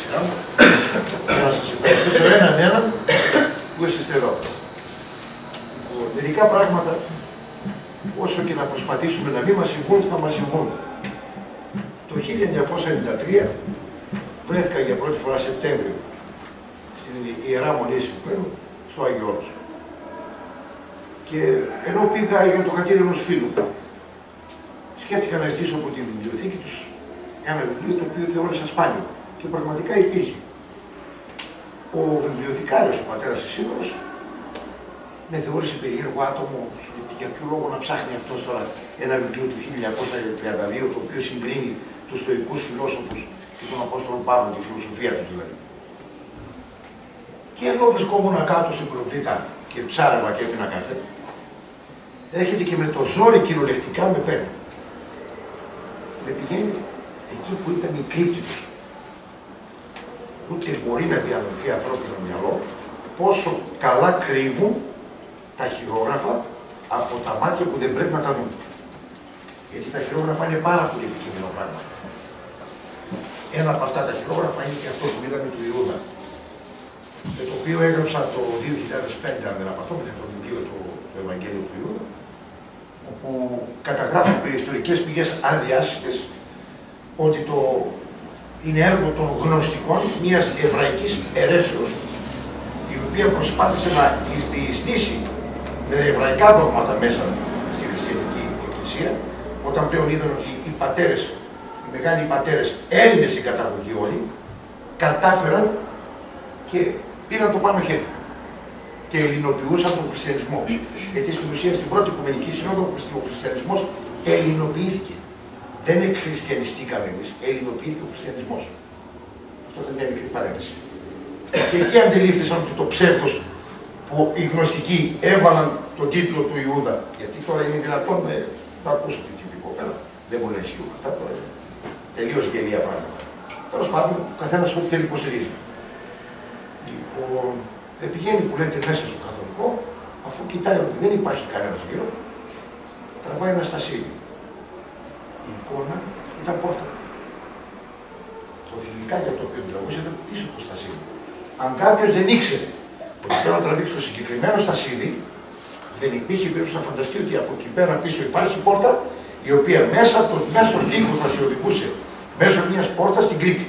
σειρά μου για να σας ευχαριστήσω έναν που είστε εδώ. Μερικά πράγματα, όσο και να προσπαθήσουμε να μην μας συμβούν, θα μας συμβούν. Το 1993 βρέθηκα για πρώτη φορά Σεπτέμβριο στην Ιερά Μονή Συμφέρου, στο Άγιο Όρος. Και ενώ πήγα για το χατήρι ενός φίλου, σκέφτηκα να ζητήσω από τη βιβλιοθήκη τους ένα βιβλίο το οποίο θεώρησα σπάνιο και πραγματικά υπήρχε. Ο βιβλιοθηκάριος, ο πατέρας Ισίδωρος, με θεώρησε περίεργο άτομο, για ποιο λόγο να ψάχνει αυτός τώρα ένα βιβλίο του 1932, το οποίο συγκρίνει τους στοικούς φιλόσοφους και τον Απόστολο Παύλο, τη φιλοσοφία του δηλαδή. Και ενώ βρισκόμουν κάτω στην προβλήτα και ψάρευα και έπινα καφέ, έρχεται και με το ζόρι κυριολεκτικά με παίρνει. Με πηγαίνει εκεί που ήταν η κρύπτη του. Ούτε μπορεί να διανοηθεί ανθρώπινο μυαλό πόσο καλά κρύβουν τα χειρόγραφα από τα μάτια που δεν πρέπει να τα δουν. Γιατί τα χειρόγραφα είναι πάρα πολύ επικίνδυνο πράγμα. Ένα από αυτά τα χειρόγραφα είναι και αυτό που είδαμε του Ιούδα, με το οποίο έγραψα το 2005, αν δεν απατώμαι, το βιβλίο του Ευαγγέλιου του Ιούδα, όπου καταγράφω ιστορικές πηγές αδιάσυτες ότι είναι έργο των γνωστικών μιας εβραϊκής αιρέσεως, η οποία προσπάθησε να διεισδύσει με εβραϊκά δόγματα μέσα στη χριστιανική εκκλησία, όταν πλέον είδαν ότι οι πατέρες, οι μεγάλοι πατέρες, Έλληνες στην καταγωγή όλοι, κατάφεραν και πήραν το πάνω χέρι και ελληνοποιούσαν τον χριστιανισμό. Γιατί στην ουσία στην πρώτη Οικουμενική Σύνοδο ο χριστιανισμός ελληνοποιήθηκε. Δεν εκχριστιανιστήκαμε εμείς, ελληνοποιήθηκε ο χριστιανισμός. Αυτό δεν είναι μικρή παρένθεση. Και εκεί αντιλήφθησαν ότι το ψεύδος που οι γνωστικοί έβαλαν τον τίτλο του Ιούδα. Γιατί τώρα είναι δυνατόν να τα ακούσετε τυπικό πέρα. Δεν μπορεί να ισχύουν αυτά τώρα. Τελείως γελία πράγματα. Τέλος πάντων, ο καθένας ό,τι θέλει υποστηρίζει. Λοιπόν, πηγαίνει που λέτε μέσα στο καθολικό, αφού κοιτάει ότι δεν υπάρχει κανένας γύρω, τραβάει ένα στασίδι. Η εικόνα ήταν πόρτα. Το θηλυκάκι από το οποίο τραβούσε ήταν πίσω από το στασίδι. Αν κάποιος δεν ήξερε ότι πρέπει να τραβήξει το συγκεκριμένο στασίδι, δεν υπήρχε περίπτωση να φανταστεί ότι από εκεί πέρα πίσω υπάρχει πόρτα, η οποία μέσα από τον μέσο τοίχο θα σε οδηγούσε μέσω μιας πόρτας στην κρύπτη.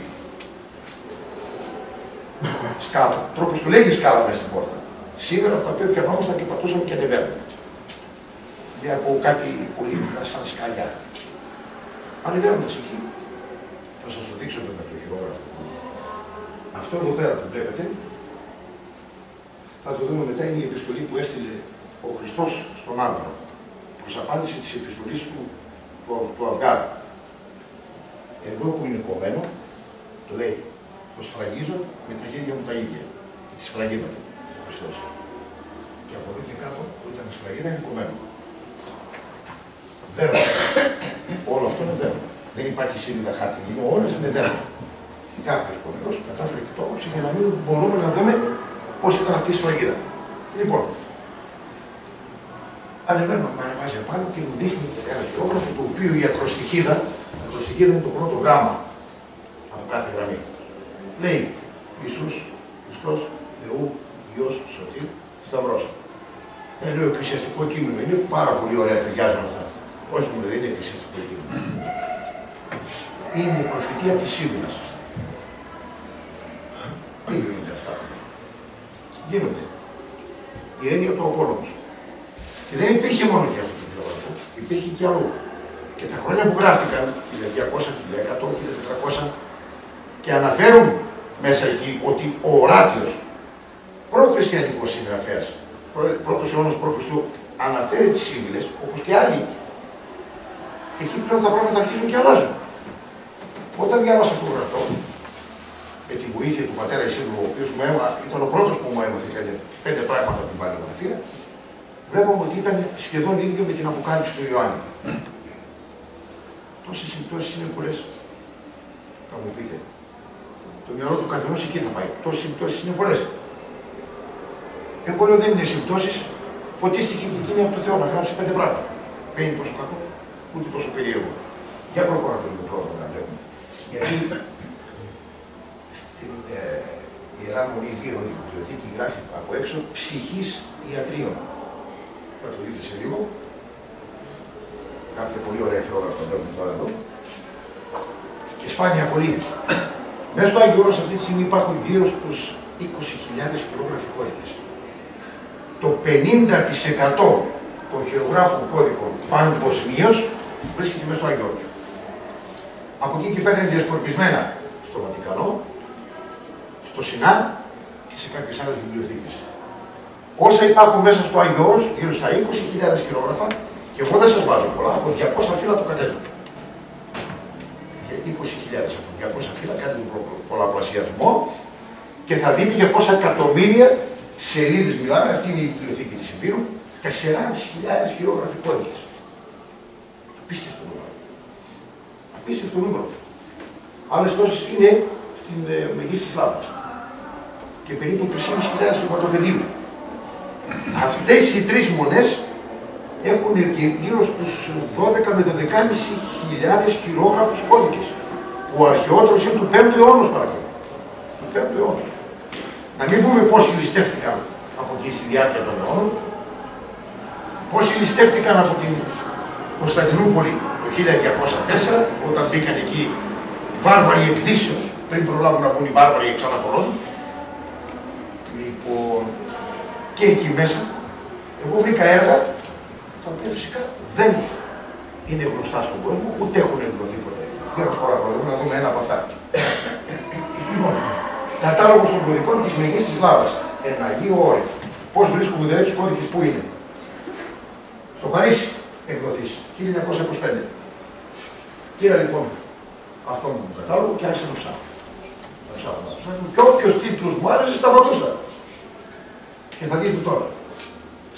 Σκάλα. Τρόπος του λέγει σκάλα μέσα στην πόρτα. Σήμερα από τα οποία πιανόμασταν και πατούσαμε και ανεβαίνουμε. Με από κάτι πολύ μικρά σαν σκαλιά. Ανεβαίνοντας εκεί, θα σας το δείξω με το χειρόγραφο. Αυτό εδώ πέρα που βλέπετε, θα το δούμε μετά, είναι η επιστολή που έστειλε ο Χριστός στον Άβγαρο, προς απάντηση της επιστολής του Αυγάρου. Εδώ που είναι κομμένο, το λέει, το σφραγίζω με τα χέρια μου τα ίδια. Τη σφραγίδα του, ο Χριστός. Και από εδώ και κάτω, που ήταν η σφραγίδα, είναι κομμένο. Δέρμα. Όλο αυτό είναι δέρμα. Δεν υπάρχει σύνδεδα χάρτη, είναι όλες με δέρμα. Κάποιος πολεμικός κατάφερε και το έκοψε για να μην μπορούμε να δούμε πώς ήταν αυτή η σφραγίδα. Λοιπόν, ανεβαίνω, με ανεβάζει επάνω και μου δείχνει ένα χειρόγραφο, το οποίο η ακροστιχίδα είναι το πρώτο γράμμα από κάθε γραμμή. Λέει Ιησούς Χριστός Θεού Υιός Σωτήρ Σταυρός. Λέω εκκλησιαστικό κείμενο, είναι πάρα πολύ ωραία, ταιριάζουν αυτά. Όχι μου, δεν είναι εκκλησιαστικό κείμενο. Είναι η προφητεία της Σίβουλας. Τι γίνονται αυτά? Γίνονται. Η έννοια του Απόλλωνος. Και δεν υπήρχε μόνο και αυτό το βιβλιογραφό, υπήρχε και αλλού. Και τα χρόνια που γράφτηκαν, 1200, 1100, 1400, και αναφέρουν μέσα εκεί ότι ο Οράτιος, προχριστιανικός συγγραφέας, πρώτος αιώνας π.Χ. αναφέρει τις Σύμβουλες, όπως και άλλοι. Εκεί πλέον τα πράγματα αρχίζουν και αλλάζουν. Όταν διάβασα αυτό το γραφτό, με τη βοήθεια του πατέρα Ισίδωρου, ο οποίος ήταν ο πρώτος που μου έμαθε κάτι 5 πράγματα από την παλαιογραφία, βλέπαμε ότι ήταν σχεδόν ίδιο με την Αποκάλυψη του Ιωάννη. Τόσες συμπτώσεις είναι πολλές. Θα μου πείτε. Το μυαλό του καθενός εκεί θα πάει. Τόσες συμπτώσεις είναι πολλές. Εγώ λέω δεν είναι συμπτώσεις. Φωτίστηκε και εκείνη από το Θεό να γράψει 5 πράγματα. Δεν είναι τόσο κακό, ούτε τόσο περίεργο. Για προχωράμε το λίγο πρώτο να βλέπουμε. Γιατί στην Ιερά Μονή Βίων, η βιβλιοθήκη γράφει από έξω ψυχής ιατρίων. Θα το δείτε σε λίγο. Κάποια πολύ ωραία χειρόγραφα βλέπουμε τώρα εδώ. Και σπάνια πολύ. Μέσα στο Άγιο Όρος αυτή τη στιγμή υπάρχουν γύρω στους 20.000 χειρόγραφοι κώδικες. Το 50% των χειρογράφων κώδικων παγκοσμίως βρίσκεται μέσα στο Άγιο Όρος. Από εκεί και πέρα είναι διασκορπισμένα στο Βατικανό, στο Σινά και σε κάποιες άλλες βιβλιοθήκες. Όσα υπάρχουν μέσα στο Άγιο Όρος, γύρω στα 20.000 χειρόγραφα, και εγώ δεν σας βάζω πολλά, από 200 φύλλα το καθένα. 20.000 από 200 φύλλα, κάντε τον πολλαπλασιασμό και θα δείτε για πόσα εκατομμύρια σελίδες μιλάμε. Αυτή είναι η βιβλιοθήκη της Υπήρου. 4.500 χειρόγραφοι κώδικες. Απίστευτο νούμερο. Απίστευτο νούμερο. Άλλες τόσες είναι στην Μεγής της Λάμπας. Και περίπου 3.500 στο Πατροπεδίου. Αυτές οι τρεις μονές έχουν και γύρω στους 12 με 12.500 χειρόγραφους κώδικες. Ο αρχαιότερος είναι του 5ου αιώνα, παρακαλώ. Του 5ου αιώνα. Να μην πούμε πόσοι ληστεύτηκαν από εκεί στη διάρκεια των αιώνων. Πόσοι ληστεύτηκαν από την Κωνσταντινούπολη το 1204, όταν μπήκαν εκεί οι βάρβαροι εκδύσεως, πριν προλάβουν να μπουν οι βάρβαροι εξ αναπολών. Λοιπόν, και εκεί μέσα, εγώ βρήκα έργα τα οποία φυσικά δεν είναι γνωστά στον κόσμο, ούτε έχουν εκδοθεί ποτέ. Για να δούμε ένα από αυτά. Λοιπόν, κατάλογος των κωδικών της Μεγής της Λάβας. Ένα Αγίο Όρη. Πώς βρίσκουμε δηλαδή τους κώδικες, πού είναι. Στο Παρίσι εκδοθείς, 1925. Πήρα λοιπόν αυτόν τον κατάλογο και άρχισα να ψάχνω. Και όποιος τίτλος μου άρεσε, σταματούσα. Και θα δείτε τώρα.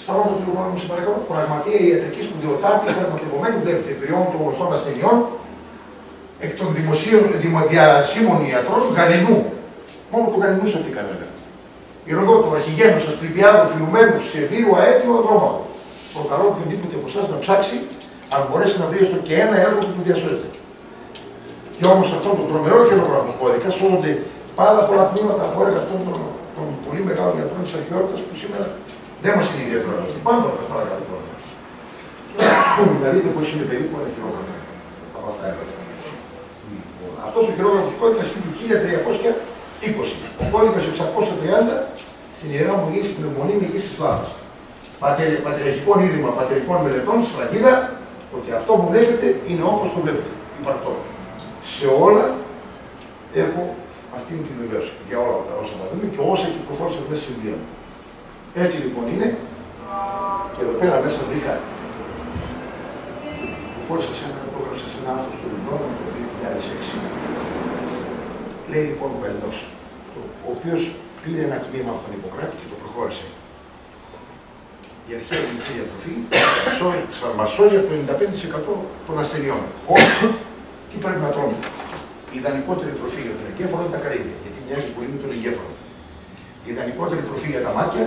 Σταματώ το λοιπόν, σε παρακαλώ, πραγματεία ιατρική σπουδαιοτάτη, πραγματευομένη, βλέπετε, τριών των γνωστών ασθενειών, εκ των διασύμων ιατρών Γαλινού. Μόνο του Γαλινού σωθήκαν, έλεγα. Ηροδότου, Αρχιγένου, Ασκληπιάδου, Φιλουμένου, Σεβίου, Αέτιο, Αδρόμαχο. Προκαλώ οποιονδήποτε από εσάς να ψάξει, αν μπορέσει να βρει έστω και ένα έργο που του διασώζεται. Και όμως αυτόν τον τρομερό χειρογραφικό κώδικα σώζονται πάρα πολλά τμήματα από έργα αυτών των πολύ μεγάλων γιατρών της αρχαιότητας που σήμερα δεν μας είναι ιδιαίτερα γνωστοί. Πάμε να παρακαλώ τώρα. Να δείτε πώς είναι περίπου ένα χειρόγραφο από αυτά έργα. Αυτός ο χειρόγραφος κώδικας είναι του 1320. Ο κώδικας 630 στην Ιερά Μονή, στην Μονή Μεγής της Λάβας. Πατριαρχικών ίδρυμα πατερικών μελετών, σφραγίδα, ότι αυτό που βλέπετε είναι όπως το βλέπετε. Υπαρκτό. Σε όλα έχω αυτή την βεβαίωση. Για όλα αυτά όσα θα δούμε και όσα κυκλοφόρησαν μέσα στη βιβλία μου. Έτσι λοιπόν είναι. Και εδώ πέρα μέσα βρήκα. Κυκλοφόρησα σε ένα, το έγραψα σε ένα άρθρο στο Λιμπρόνο το 2006. Λέει λοιπόν ο Γαλλινός, ο οποίος πήρε ένα τμήμα από τον Ιπποκράτη και το προχώρησε. Η αρχαία ελληνική διατροφή μας σώζει από το 95% των ασθενειών. Όχι, τι πρέπει να τρώμε. Η ιδανικότερη τροφή για τον εγκέφαλο είναι τα καρύδια, γιατί μοιάζει πολύ με τον εγκέφαλο. Η ιδανικότερη τροφή για τα μάτια,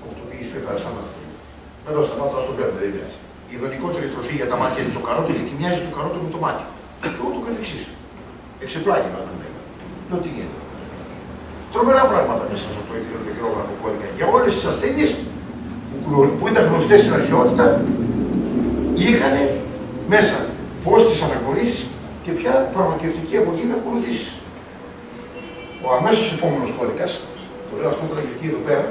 όπου το πήγες πρέπει να σταματά. Εδώ σταμάτω, ας το βλέπετε, δεν πειράζει. Η ιδανικότερη τροφή για τα μάτια είναι το καρότο, γιατί μοιάζει το καρότο με το μάτι. Και ούτω καθεξής. Εξεπλάγει να τον λέγα. Λέω τι γίνεται. Τρομερά πράγματα μέσα σε αυτό το χειρόγραφο κώδικα. Για όλες τις ασθένειες που ήταν γνωστές στην αρχαιότητα, είχαν μέσα πώς τις αναγνωρίσεις και ποια φαρμακευτική από εκεί να ακολουθήσεις. Ο αμέσως επόμενος κώδικας, το λέω αυτό τώρα γιατί εδώ πέρα,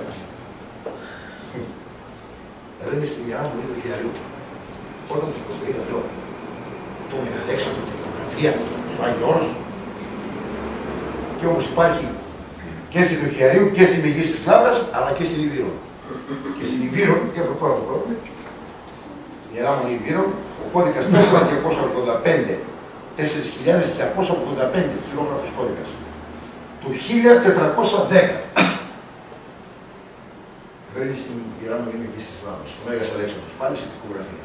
εδώ είναι στη Ιερά Μονή του Χιλιαριού. Όταν το είδα, λέω, το Μεγαλέξανδρο, την φωτογραφία, στο Άγιο Όρος. Και όμως υπάρχει και στην Χιλιαρίου και στην Μεγής της Λάβρας, αλλά και στην Ιβύρο. Και στην Ιβύρο, και από τώρα το πρόβλημα, η Ιερά Μονή Ιβύρων, ο κώδικας 4.285, 4.285 χιλόγραφος κώδικας, του 1410. Βρίσκει στην Ιερά Μονή Μεγής της Λάβρας, ο Μέγας Αλέξανδρος, πάλι σε τυπογραφία.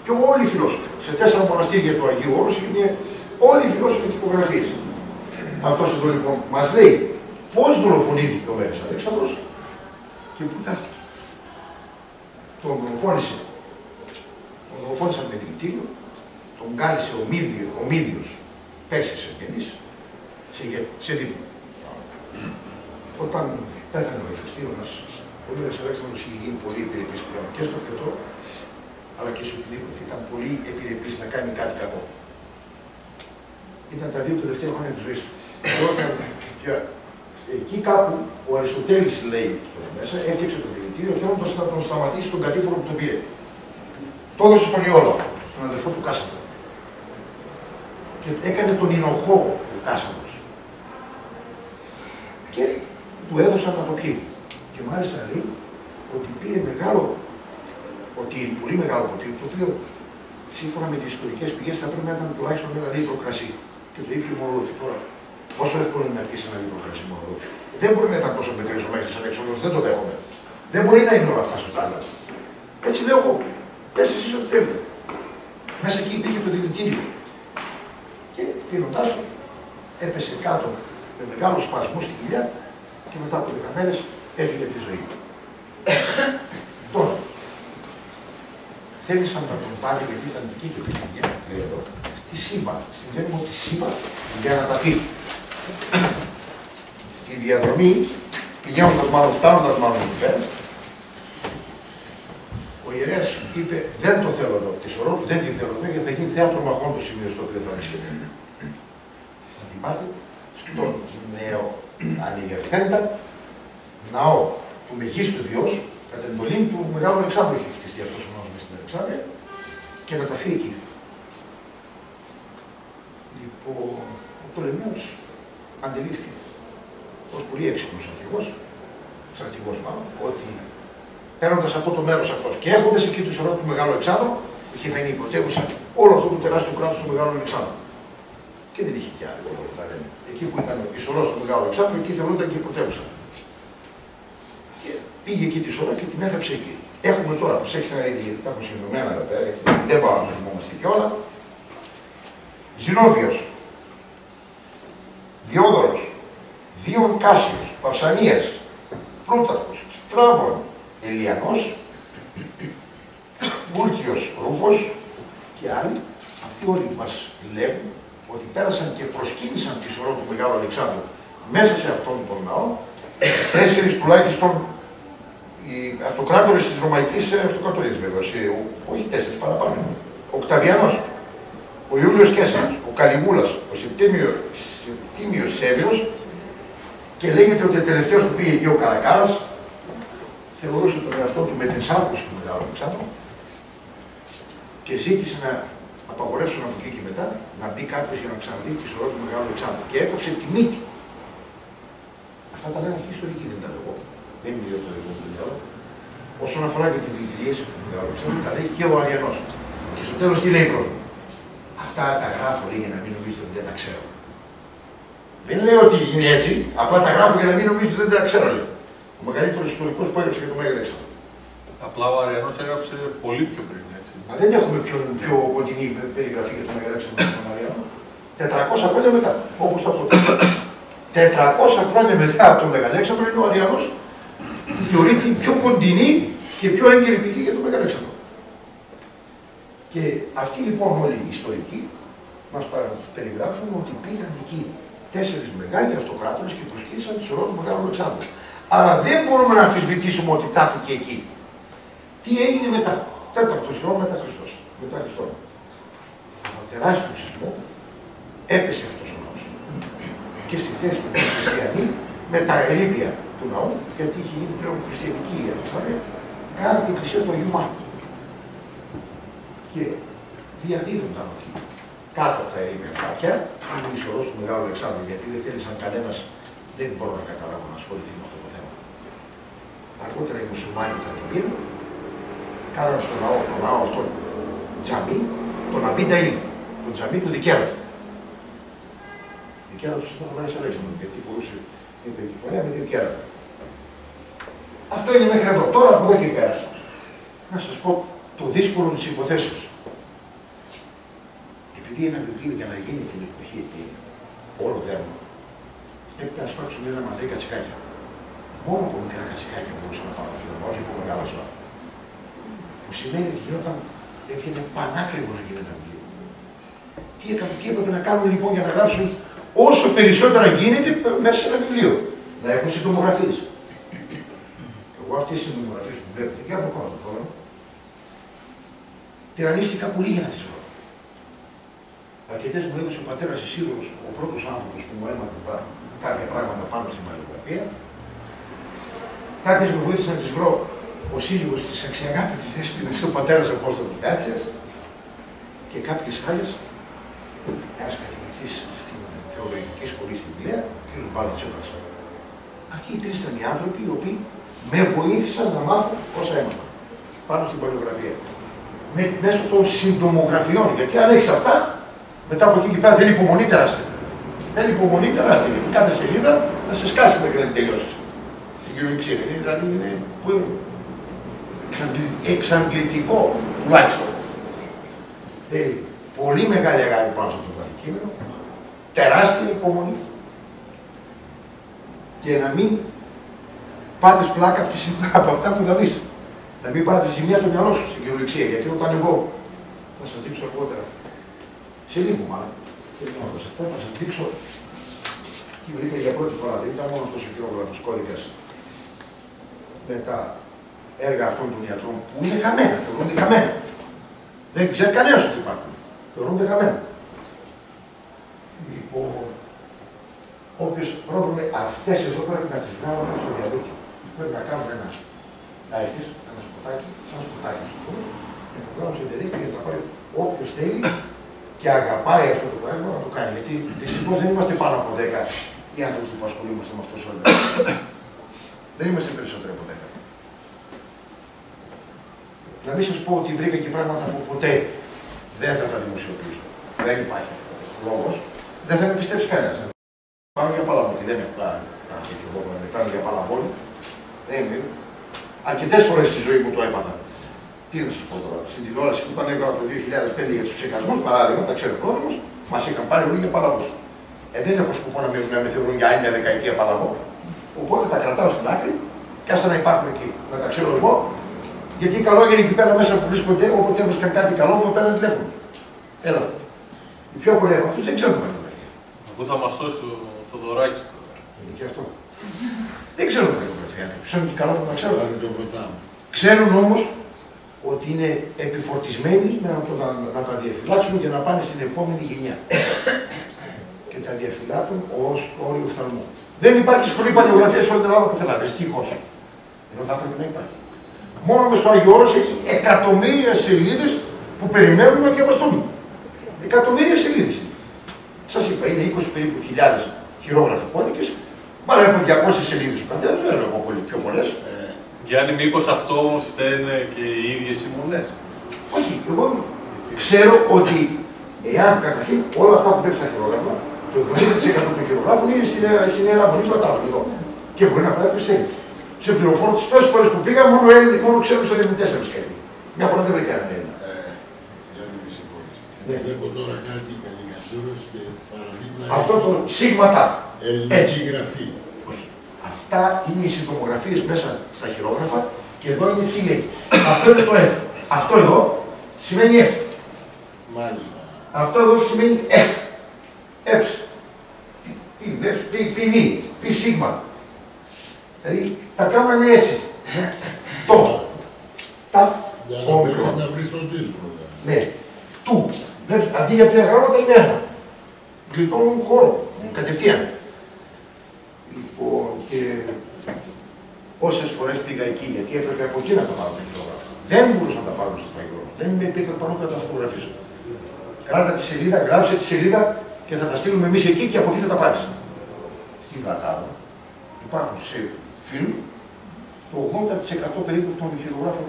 Και όλοι οι φιλόσοφοι, σε 4 μοναστήρια του Αγίου Όρους, είναι όλοι οι φιλόσοφοι τυπογραφίες. Αυτός εδώ λοιπόν μας λέει πώς δολοφονήθηκε ο Μέγας Αλέξανδρος και πού θαύτηκε. Τον δολοφόνησαν με δηλητήριο, τον κάλυσε ο Μίδιος, Πέρσης Ευγενής, σε σε δίπλα. Όταν πέθανε ο Ηφαιστίωνας, ο Ήλιος Αλέξανδρος είχε γίνει πολύ επιρρεπής πλέον και στο πιωτό, αλλά και στο οτιδήποτε. Ήταν πολύ επιρρεπής να κάνει κάτι κακό. Ήταν τα 2 τελευταία χρόνια της ζωής του. Και εκεί κάπου ο Αριστοτέλης λέει μέσα, έφτιαξε το δηλητήριο θέλοντας να τον σταματήσει τον κατήφορο που τον πήρε. Το έδωσε στον Ιόλο, στον αδερφό του Κάσαντο. Και έκανε τον Ινοχό του Κάσαντος. Και του έδωσαν να το πιει. Και μάλιστα λέει ότι πήρε πολύ μεγάλο ποτήρι, το οποίο σύμφωνα με τις ιστορικές πηγές θα πρέπει να ήταν τουλάχιστον ένα λίτρο κρασί. Και το ήπιο μονολούφι τώρα. Πόσο εύκολο είναι να πιει ένα λίτρο κρασί μονολούφι. Δεν μπορεί να ήταν τόσο μετρήσιο μέχρι σαν έξοδο, δεν το δέχομαι. Δεν μπορεί να είναι όλα αυτά στο τάλα. Έτσι λέω εγώ. Πες εσείς ό,τι θέλετε. Μέσα εκεί υπήρχε το δηλητήριο. Και πίνοντάς το, έπεσε κάτω με μεγάλο σπασμό στη κοιλιά και μετά από 10 μέρες έφυγε από τη ζωή. Τώρα, θέλησαν να τον πάρει γιατί ήταν δική του επιθυμία, λέει εδώ, στη Σύμπα, στην γέννημα της Σύμπα, για να τα φύγει. Στη διαδρομή, πηγαίνοντας μάλλον, φτάνοντας μάλλον εκεί πέρα, ο ιερέας είπε: δεν το θέλω εδώ, τη σωρό του, δεν τη θέλω εδώ, γιατί θα γίνει θέατρο μαχών το σημείο στο οποίο θα βρίσκεται. Θα την πάτε στον νέο ανηγευθέντα ναό του Μεγίστου Διός, κατά την εντολή του Μεγάλου Αλεξάνδρου είχε χτιστεί αυτός ο ναός μες στην Αλεξάνδρεια και να τα φύγει εκεί. Λοιπόν, ο Πτολεμαίος αντιλήφθη ως πολύ έξυπνος στρατηγός μάλλον, ότι παίρνοντας αυτό το μέρος αυτός και έχοντας εκεί του σωρό του Μεγάλου Αλεξάνδρου, εκεί θα είναι η πρωτεύουσα όλο αυτό το τεράστιο κράτος του Μεγάλου Αλεξάνδρου. Και δεν είχε κι άλλο εδώ τα λένε. Εκεί που ήταν η σωρό του Μεγάλου Αλεξάνδρου, εκεί θεωρούνταν και η πρωτεύουσα. Και πήγε εκεί τη σωρό και την έθεψε εκεί. Έχουμε τώρα, προσέξτε να δείτε, γιατί τα έχω συνδεδεμένα εδώ πέρα, γιατί δεν πάω να θυμόμαστε και όλα. Ζηνόβιος, Διόδωρος, Δίον Κάσιος, Παυσανίας, Πλούταρχος, Στράβων, Ελιανός, Βούρτιος Ρούφος και άλλοι, αυτοί όλοι μας λέγουν ότι πέρασαν και προσκύνησαν τη σωρό του Μεγάλου Αλεξάνδρου μέσα σε αυτόν τον ναό, 4 τουλάχιστον οι αυτοκράτορες της Ρωμαϊκής Αυτοκρατορίας βέβαια, όχι 4 παραπάνω. Ο Οκταβιανός, ο Ιούλιος Κέσσαρας, ο Καλιγούλας, ο Σεπτίμιος Σέβιος και λέγεται ότι ο τελευταίος που πήγε εκεί ο Καρακάρας θεωρούσε τον εαυτό του με την σάρκωση του Μεγάλου Αλεξάνδρου και ζήτησε να απαγορεύσουν από εκεί και μετά να μπει κάποιος για να ξαναδεί τη σωρό του Μεγάλου Αλεξάνδρου και έκοψε τη μύτη. Αυτά τα λένε αυτοί οι ιστορικοί, δεν τα λέω εγώ. Δεν είναι το δικό μου μυαλό. Όσον αφορά και την δηλητηρίαση του Μεγάλου Αλεξάνδρου, τα λέει και ο Αριανός. Και στο τέλος τι λέει πρώτο. Αυτά τα γράφω λέει για να μην νομίζετε ότι δεν τα ξέρω. Δεν λέω ότι είναι έτσι, απλά τα γράφω για να μην νομίζετε ότι δεν τα ξέρω. Λέει. Ο μεγαλύτερος ιστορικός που έγραψε για το Μέγα Αλέξανδρο. Απλά ο Αριανός έγραψε πολύ πιο πριν, έτσι. Μα δεν έχουμε πιο κοντινή περιγραφή για το Μέγα Αλέξανδρο από τον Αριανό. 400 χρόνια μετά, όπως το πρώτο. 400 χρόνια μετά από τον Μέγα Αλέξανδρο είναι ο Αριανός που θεωρείται η πιο κοντινή και πιο έγκαιρη πηγή για τον Μέγα Αλέξανδρο. Και αυτοί λοιπόν όλοι οι ιστορικοί μας περιγράφουν ότι πήγαν εκεί 4 μεγάλοι αυτοκράτορες και προσκύνησαν τη σωρό του Μεγάλου Αλεξάνδρου. Άρα δεν μπορούμε να αμφισβητήσουμε ότι τάφηκε εκεί. Τι έγινε μετά, 4ο αιώνα μετά Χριστός. Από τεράστιο σεισμό έπεσε αυτός ο ναός. Και στη θέση του χριστιανοί με τα ερείπια του ναού, γιατί είχε γίνει πλέον χριστιανική η Αλεξάνδρεια, κάνανε την εκκλησία του Αγίου Μάρκου. Και διαδίδονταν εκεί κάτω από τα ερείπια χάπια, είναι η σωρός του Μεγάλου Αλεξάνδρου, γιατί δεν θέλησαν κανένας, δεν μπορώ να καταλάβω να ασχοληθεί με αυτό το θέμα. Αργότερα οι μουσουλμάνοι όταν το πήραν, κάνανε στο ναό αυτό τζαμί, τον Αμπίνταΐ, το τζαμί του Δικαίρατου. Δικαίρατος ήταν ο Μέγας Αλέξανδρος, γιατί φορούσε την περικυφορία με Δικαίρατο. Αυτό είναι μέχρι εδώ. Τώρα από εδώ και πέρα, να σας πω το δύσκολο της υποθέσεως. Επειδή ένα βιβλίο για να γίνει την εποχή εκεί, όλο δέρμα, έπρεπε να σφάξουν ένα μαντρί κατσικάκια. Μόνο από μικρά κατσικάκια μπορούσαν να πάρουν film, όχι από μεγάλα ζώα. Που σημαίνει ότι γινόταν, έβγαινε πανάκριβο να γίνει ένα βιβλίο. Τι έπρεπε να κάνουν λοιπόν για να γράψουν όσο περισσότερα γίνεται μέσα σε ένα βιβλίο. Να έχουν συντομογραφίες. Εγώ αυτές οι συντομογραφίες που βλέπετε και από πάνω τώρα, τυραννίστηκα πολύ για να τις βρω. Αρκετές μου έδωσε ο πατέρας Ισίδωρος, ο πρώτος άνθρωπος που μου έμαθε κάποια πράγματα πάνω στην παλαιογραφία. Κάποιες με βοήθησαν να τις βρω ο σύζυγος της αξιαγάπητης Δέσποινας, ο πατέρας Απόστολος Γκάτσιας, και κάποιες άλλες, ένας καθηγητής στην θεολογική σχολή στην Βιλέα, ο κ. Μπαλατσέπας. Αυτοί οι τρεις ήταν οι άνθρωποι οι οποίοι με βοήθησαν να μάθω όσα έμαθα πάνω στην παλαιογραφία. Μέσω των συντομογραφιών, γιατί αν έχεις αυτά, μετά από εκεί και πέρα θέλει υπομονή τεράστια. Θέλει υπομονή τεράστια, γιατί κάθε σελίδα θα σε σκάσει μέχρι να την τελειώσεις. Στην κυριολεξία, δηλαδή είναι εξαντλητικό τουλάχιστον. Θέλει πολύ μεγάλη αγάπη πάνω σε αυτό το αντικείμενο, τεράστια υπομονή και να μην πάθεις πλάκα από αυτά που θα δεις. Να μην πάρεις τη ζημιά στο μυαλό σου στην κυριολεξία, γιατί όταν εγώ θα σας δείξω αργότερα, σε λίγο μάλλον, θα σας δείξω τι βρήκα για πρώτη φορά. Δεν ήταν μόνο αυτός ο χειρόγραφος κώδικας με τα έργα αυτών των ιατρών που είναι χαμένα, θεωρούνται χαμένα. Δεν ξέρει κανένας ότι υπάρχουν. Θεωρούνται χαμένα. Λοιπόν, όποιος πρόδρομε αυτές εδώ πρέπει να τις βγάλουμε στο διαδίκτυο. Πρέπει να κάνουμε ένα λαϊκής, ένα σποτάκι, σαν σποτάκι στο χώρο, και να το βγάλουμε στο διαδίκτυο για να τα πάρει όποιος θέλει και αγαπάει αυτό το πράγμα να το κάνει. Γιατί δυστυχώς δεν είμαστε πάνω από 10 οι άνθρωποι που ασχολούμαστε με αυτό το όλο. Δεν είμαστε περισσότεροι από 10. Να μην σας πω ότι βρήκα και πράγματα που ποτέ δεν θα τα δημοσιοποιήσω. Δεν υπάρχει λόγος. Δεν θα με πιστέψει κανένας. Πάνω για παλαβόλη. Δεν με φτάνει και εγώ να κάνω για παλαβόλη. Δεν είναι. Αρκετές φορές στη ζωή μου το έπαθα. Τι να σας πω τώρα. Στην τηλεόραση που ήταν έκανα το 2005 για τους ψυχασμούς, παράδειγμα, τα ξέρω πρόδρομος, μας είχαν πάρει όλοι για παλαβό. Δεν έχω σκοπό να με θεωρούν για άλλη μια δεκαετία παλαβό. Οπότε τα κρατάω στην άκρη και άστα να υπάρχουν εκεί. Να τα ξέρω εγώ. Γιατί οι καλόγεροι εκεί πέρα μέσα που βρίσκονται, όποτε έβρισκαν κάτι καλό, μου παίρνουν τηλέφωνο. Έλα. Οι πιο πολλοί από αυτούς δεν ξέρουν την παλαιογραφία. Αφού θα μας σώσει ο Θοδωράκης. Είναι και αυτό. Δεν ξέρουν την παλαιογραφία. Ξέρουν και καλά που τα ξέρουν. Ξέρουν όμως ότι είναι επιφορτισμένοι να τα διαφυλάξουν και να πάνε στην επόμενη γενιά. Και τα διαφυλάττουν ως όριο οφθαλμού. Δεν υπάρχει σχολή παλαιογραφία σε όλη την Ελλάδα που θέλατε. Δυστυχώς. Ενώ θα έπρεπε να υπάρχει. Μόνο μες στο Άγιο Όρος έχει εκατομμύρια σελίδες που περιμένουν να διαβαστούν. Εκατομμύρια σελίδες. Σας είπα, είναι 20 περίπου χιλιάδες χειρόγραφοι κώδικες, μάλλον από 200 σελίδες ο καθένας, δεν λέω πολύ πιο πολλές. Γιάννη, μήπως αυτό όμως φταίνε και οι ίδιες οι μονές? Όχι, εγώ ξέρω ότι εάν καταρχήν όλα αυτά που βλέπεις στα χειρόγραφα, το 70% των χειρογράφων είναι στην Ιερά Μονή Πλατάδου εδώ. Και μπορεί να πάει πιστεύει. Σε πληροφόρο τις τόσες φορές που πήγα, μόνο ξέρω σε 4 σκέφτη. Μια φορά δεν βρήκα έναν Έλληνα. Γιάννη, με συγχωρείς. Βλέπω τώρα κάτι με λιγασούρες και παραδείγμα. Αυτό το σίγμα τάφ. Ελληνική γραφή. Όχι. Αυτά είναι οι συντομογραφίες μέσα στα χειρόγραφα και εδώ είναι τι λέει. Αυτό είναι το F. Αυτό εδώ σημαίνει F. Μάλιστα. Αυτό εδώ σημαίνει F. F. Π σίγμα. Δηλαδή τα κάνανε έτσι. Το. Ταφ. Για να μπορείς να βρεις τον τίτλο. Ναι. Του. Βλέπεις, αντί για 3 γράμματα είναι 1. Γλιτώνουν χώρο. Κατευθείαν. Λοιπόν, και όσες φορές πήγα εκεί, γιατί έπρεπε από εκεί να τα πάρω τα χειρόγραφα. Δεν μπορούσα να τα πάρω στο παγιό. Δεν με υπήρχε πάνω να τα φωτογραφίσω. Κράτα τη σελίδα, γράψε τη σελίδα και θα τα στείλουμε εμείς εκεί και από εκεί θα τα πάρεις. Στην Πλατάδα υπάρχουν σε φίλου το 80% περίπου των χειρογράφων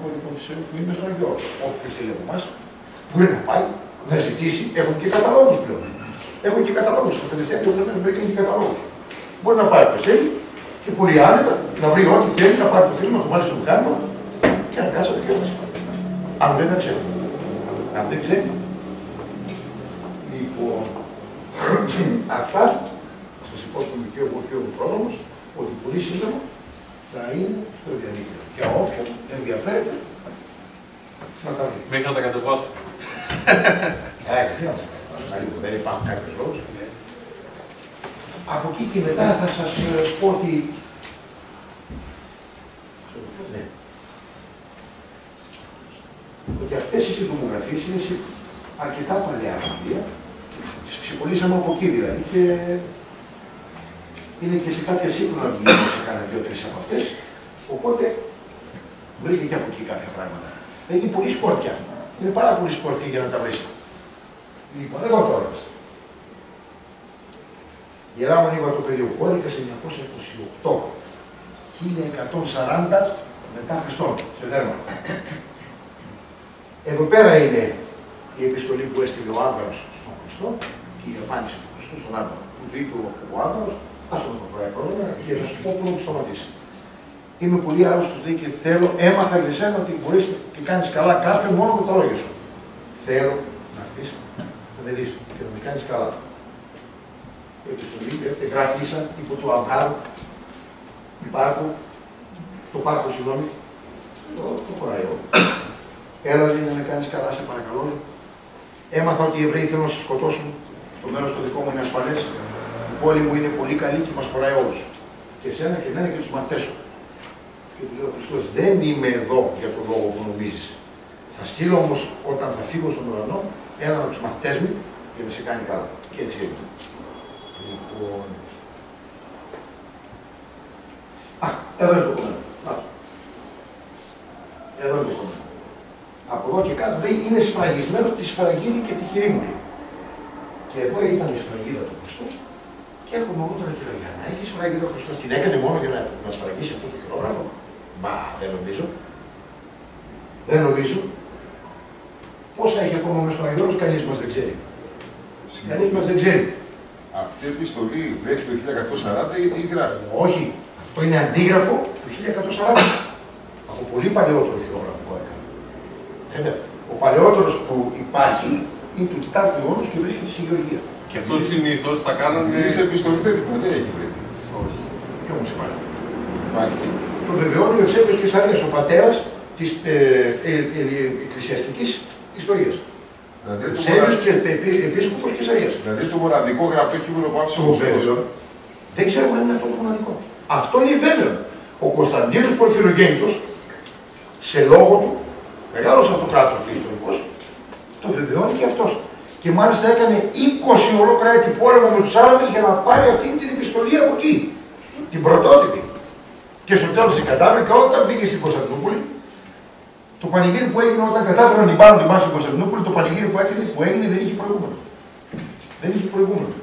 που είναι στο Αγιώργο. Όποιος θέλει από εμάς μπορεί να πάει να ζητήσει, έχουν και καταλόγους πλέον. Έχουν και καταλόγους. Τα τελευταία 2 χρόνια βρήκαν και καταλόγους. Μπορεί να πάει όποιος θέλει και πολύ άνετα να βρει ό,τι θέλει, να πάρει το φίλο, να το βάλει στο μηχάνημα και να κάτσει να το διαβάσει. Αν δεν ξέρει. Αν δεν ξέρει. Λοιπόν, αυτά θα σας υπόσχομαι και εγώ και ο πρόδρομος ότι πολύ σύντομα θα είναι στο διαδίκτυο. Για όποιον ενδιαφέρεται να τα δει. Μέχρι να τα κατεβάσω. Τι να σας πω, δεν υπάρχουν κάποιες λόγους. Από εκεί και μετά θα σας πω ότι... Ναι. Ότι αυτές οι συντομογραφίες είναι αρκετά παλιά βιβλία. Τις ξεκολλήσαμε από εκεί δηλαδή και είναι και σε κάποια σύγχρονα βιβλία που έκανα 2-3 από αυτές. Οπότε βρήκε και από εκεί κάποια πράγματα. Είναι πολύ σκόρπια. Είναι πάρα πολύ σκόρπια για να τα βρεις. Λοιπόν, εδώ τώρα. Γεράμον είπα το πεδίο κώδικα 928, 1140 μετά Χριστόν, σε δέρμα. Εδώ πέρα είναι η επιστολή που έστειλε ο Άβγαρος στον Χριστό και η απάντηση του Χριστού στον Άβγαρο. Που του είπε ο Άβγαρος, ας το πω πρόβλημα και θα σου πω πού να μου σταματήσει. Είμαι πολύ άρρωστος λέει και θέλω, έμαθα για σένα ότι μπορείς και κάνεις καλά κάποιον μόνο με τα λόγια σου. Θέλω να έρθεις να με δεις και να με κάνεις καλά. Η επιστολή γράφει ίσα υπό του Αβγάρου, το πάρκο, συγγνώμη, το χωράει όλο. Έλα λέει να με κάνεις καλά, σε παρακαλώ. Έμαθα ότι οι Εβραίοι θέλουν να σε σκοτώσουν. Το μέρος το δικό μου είναι ασφαλές. Η πόλη μου είναι πολύ καλή και μας χωράει όλους. Και εσένα και εμένα και τους μαθητές σου. Και του λέει ο Χριστός, δεν είμαι εδώ για τον λόγο που νομίζεις. Θα στείλω όμως όταν θα φύγω στον ουρανό έναν από τους μαθητές μου για να σε κάνει καλά. Και έτσι έγινε. Λοιπόν... Εδώ είναι το κομμάτι. Εδώ είναι το κομμάτι. Από εδώ και κάτω λέει είναι σφραγισμένο τη σφραγίδη και τη χειρή μου. Και εδώ ήταν η σφραγίδα του Χριστού. Και έρχομαι εγώ τώρα και λέω: για να έχει σφραγίδα ο Χριστός, την έκανε μόνο για να σφραγίσει αυτό το χειρόγραφο. Μα δεν νομίζω. Δεν νομίζω. Πόσα έχει ακόμα μέσα στον Αγιώργο, κανείς μας δεν ξέρει. Κανείς μας δεν ξέρει. Αυτή η επιστολή βρέθηκε το 1140 ή γράφει? Όχι. Αυτό είναι αντίγραφο του 1140. Από πολύ παλαιότερο χειρόγραφο που έκανε. Ο παλαιότερος που υπάρχει είναι του Κιτάπου του Ιόνος και βρίσκεται στη Γεωργία. Και αυτό συνήθως τα κάνανε. Σε επιστολή δεν έχει βρεθεί. Όχι. Κι όμως υπάρχει. Υπάρχει. Το βεβαιώνει ο Ευσέβιος Κεσαρίας, ο πατέρας της εκκλησιαστικής ιστορίας. Δηλαδή, Ευσέβιος και επίσκοπος Κεσαρίας. Δηλαδή το μοναδικό γραπτό κείμενο που άφησε ο Χριστός. Δεν ξέρουμε αν είναι αυτό το μοναδικό. Αυτό είναι βέβαιο. Ο Κωνσταντίνος Πορφυρογέννητος, σε λόγο του, μεγάλος αυτοκράτορ και ιστορικός, το βεβαιώνει και αυτός. Και μάλιστα έκανε 20 ολόκληρα έτη πόλεμο με τους Άραβες για να πάρει αυτή την επιστολή από εκεί. Την πρωτότυπη. Και στο τέλος η κατάφερε όταν μπήκε στην Κωνσταντινούπολη. Το πανηγύρι που έγινε όταν κατάφεραν να την πάρουν τη μάχη στην Κωνσταντινούπολη, το πανηγύρι που έγινε δεν είχε προηγούμενο. Δεν είχε προηγούμενο.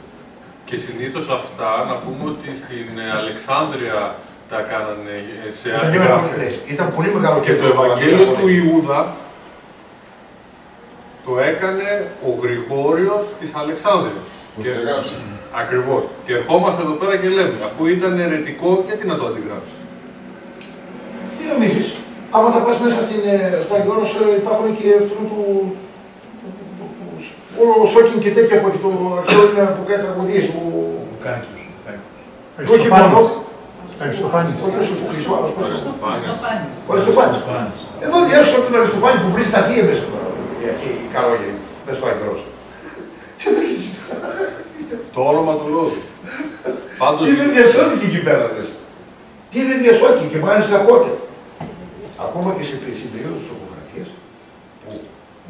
Και συνήθως αυτά να πούμε ότι στην Αλεξάνδρεια τα κάνανε σε αντιγράφες. Ήταν πολύ μεγάλο και το Ευαγγέλιο του Ιούδα το έκανε ο Γρηγόριος της Αλεξάνδρειας. Και έγραψε. Ακριβώς. Και ερχόμαστε εδώ πέρα και λέμε, αφού ήταν αιρετικό, γιατί να το αντιγράψει. Τι νομίζεις, άμα θα πας μέσα στο Αγιώνος υπάρχουν και αυτού του... όλο ο Σόκιν και τέτοια που έχει το αρχαίο είναι που κάνει τραγωδίες. Ο Κάκης. όχι μόνο. Αριστοφάνης. Όχι ο Αριστοφάνης. Εδώ διάσωσα τον Αριστοφάνη που βρίζει τα θεία μέσα τώρα. Οι καλόγεροι, μες στο Αγιώνος. Το όνομα του λόγου. Πάντως... Τι δεν διασώθηκε εκεί πέρα, τι δεν διασώθηκε και μάλιστα πότε. Ακόμα και σε περίοδο της τοποθεσίας που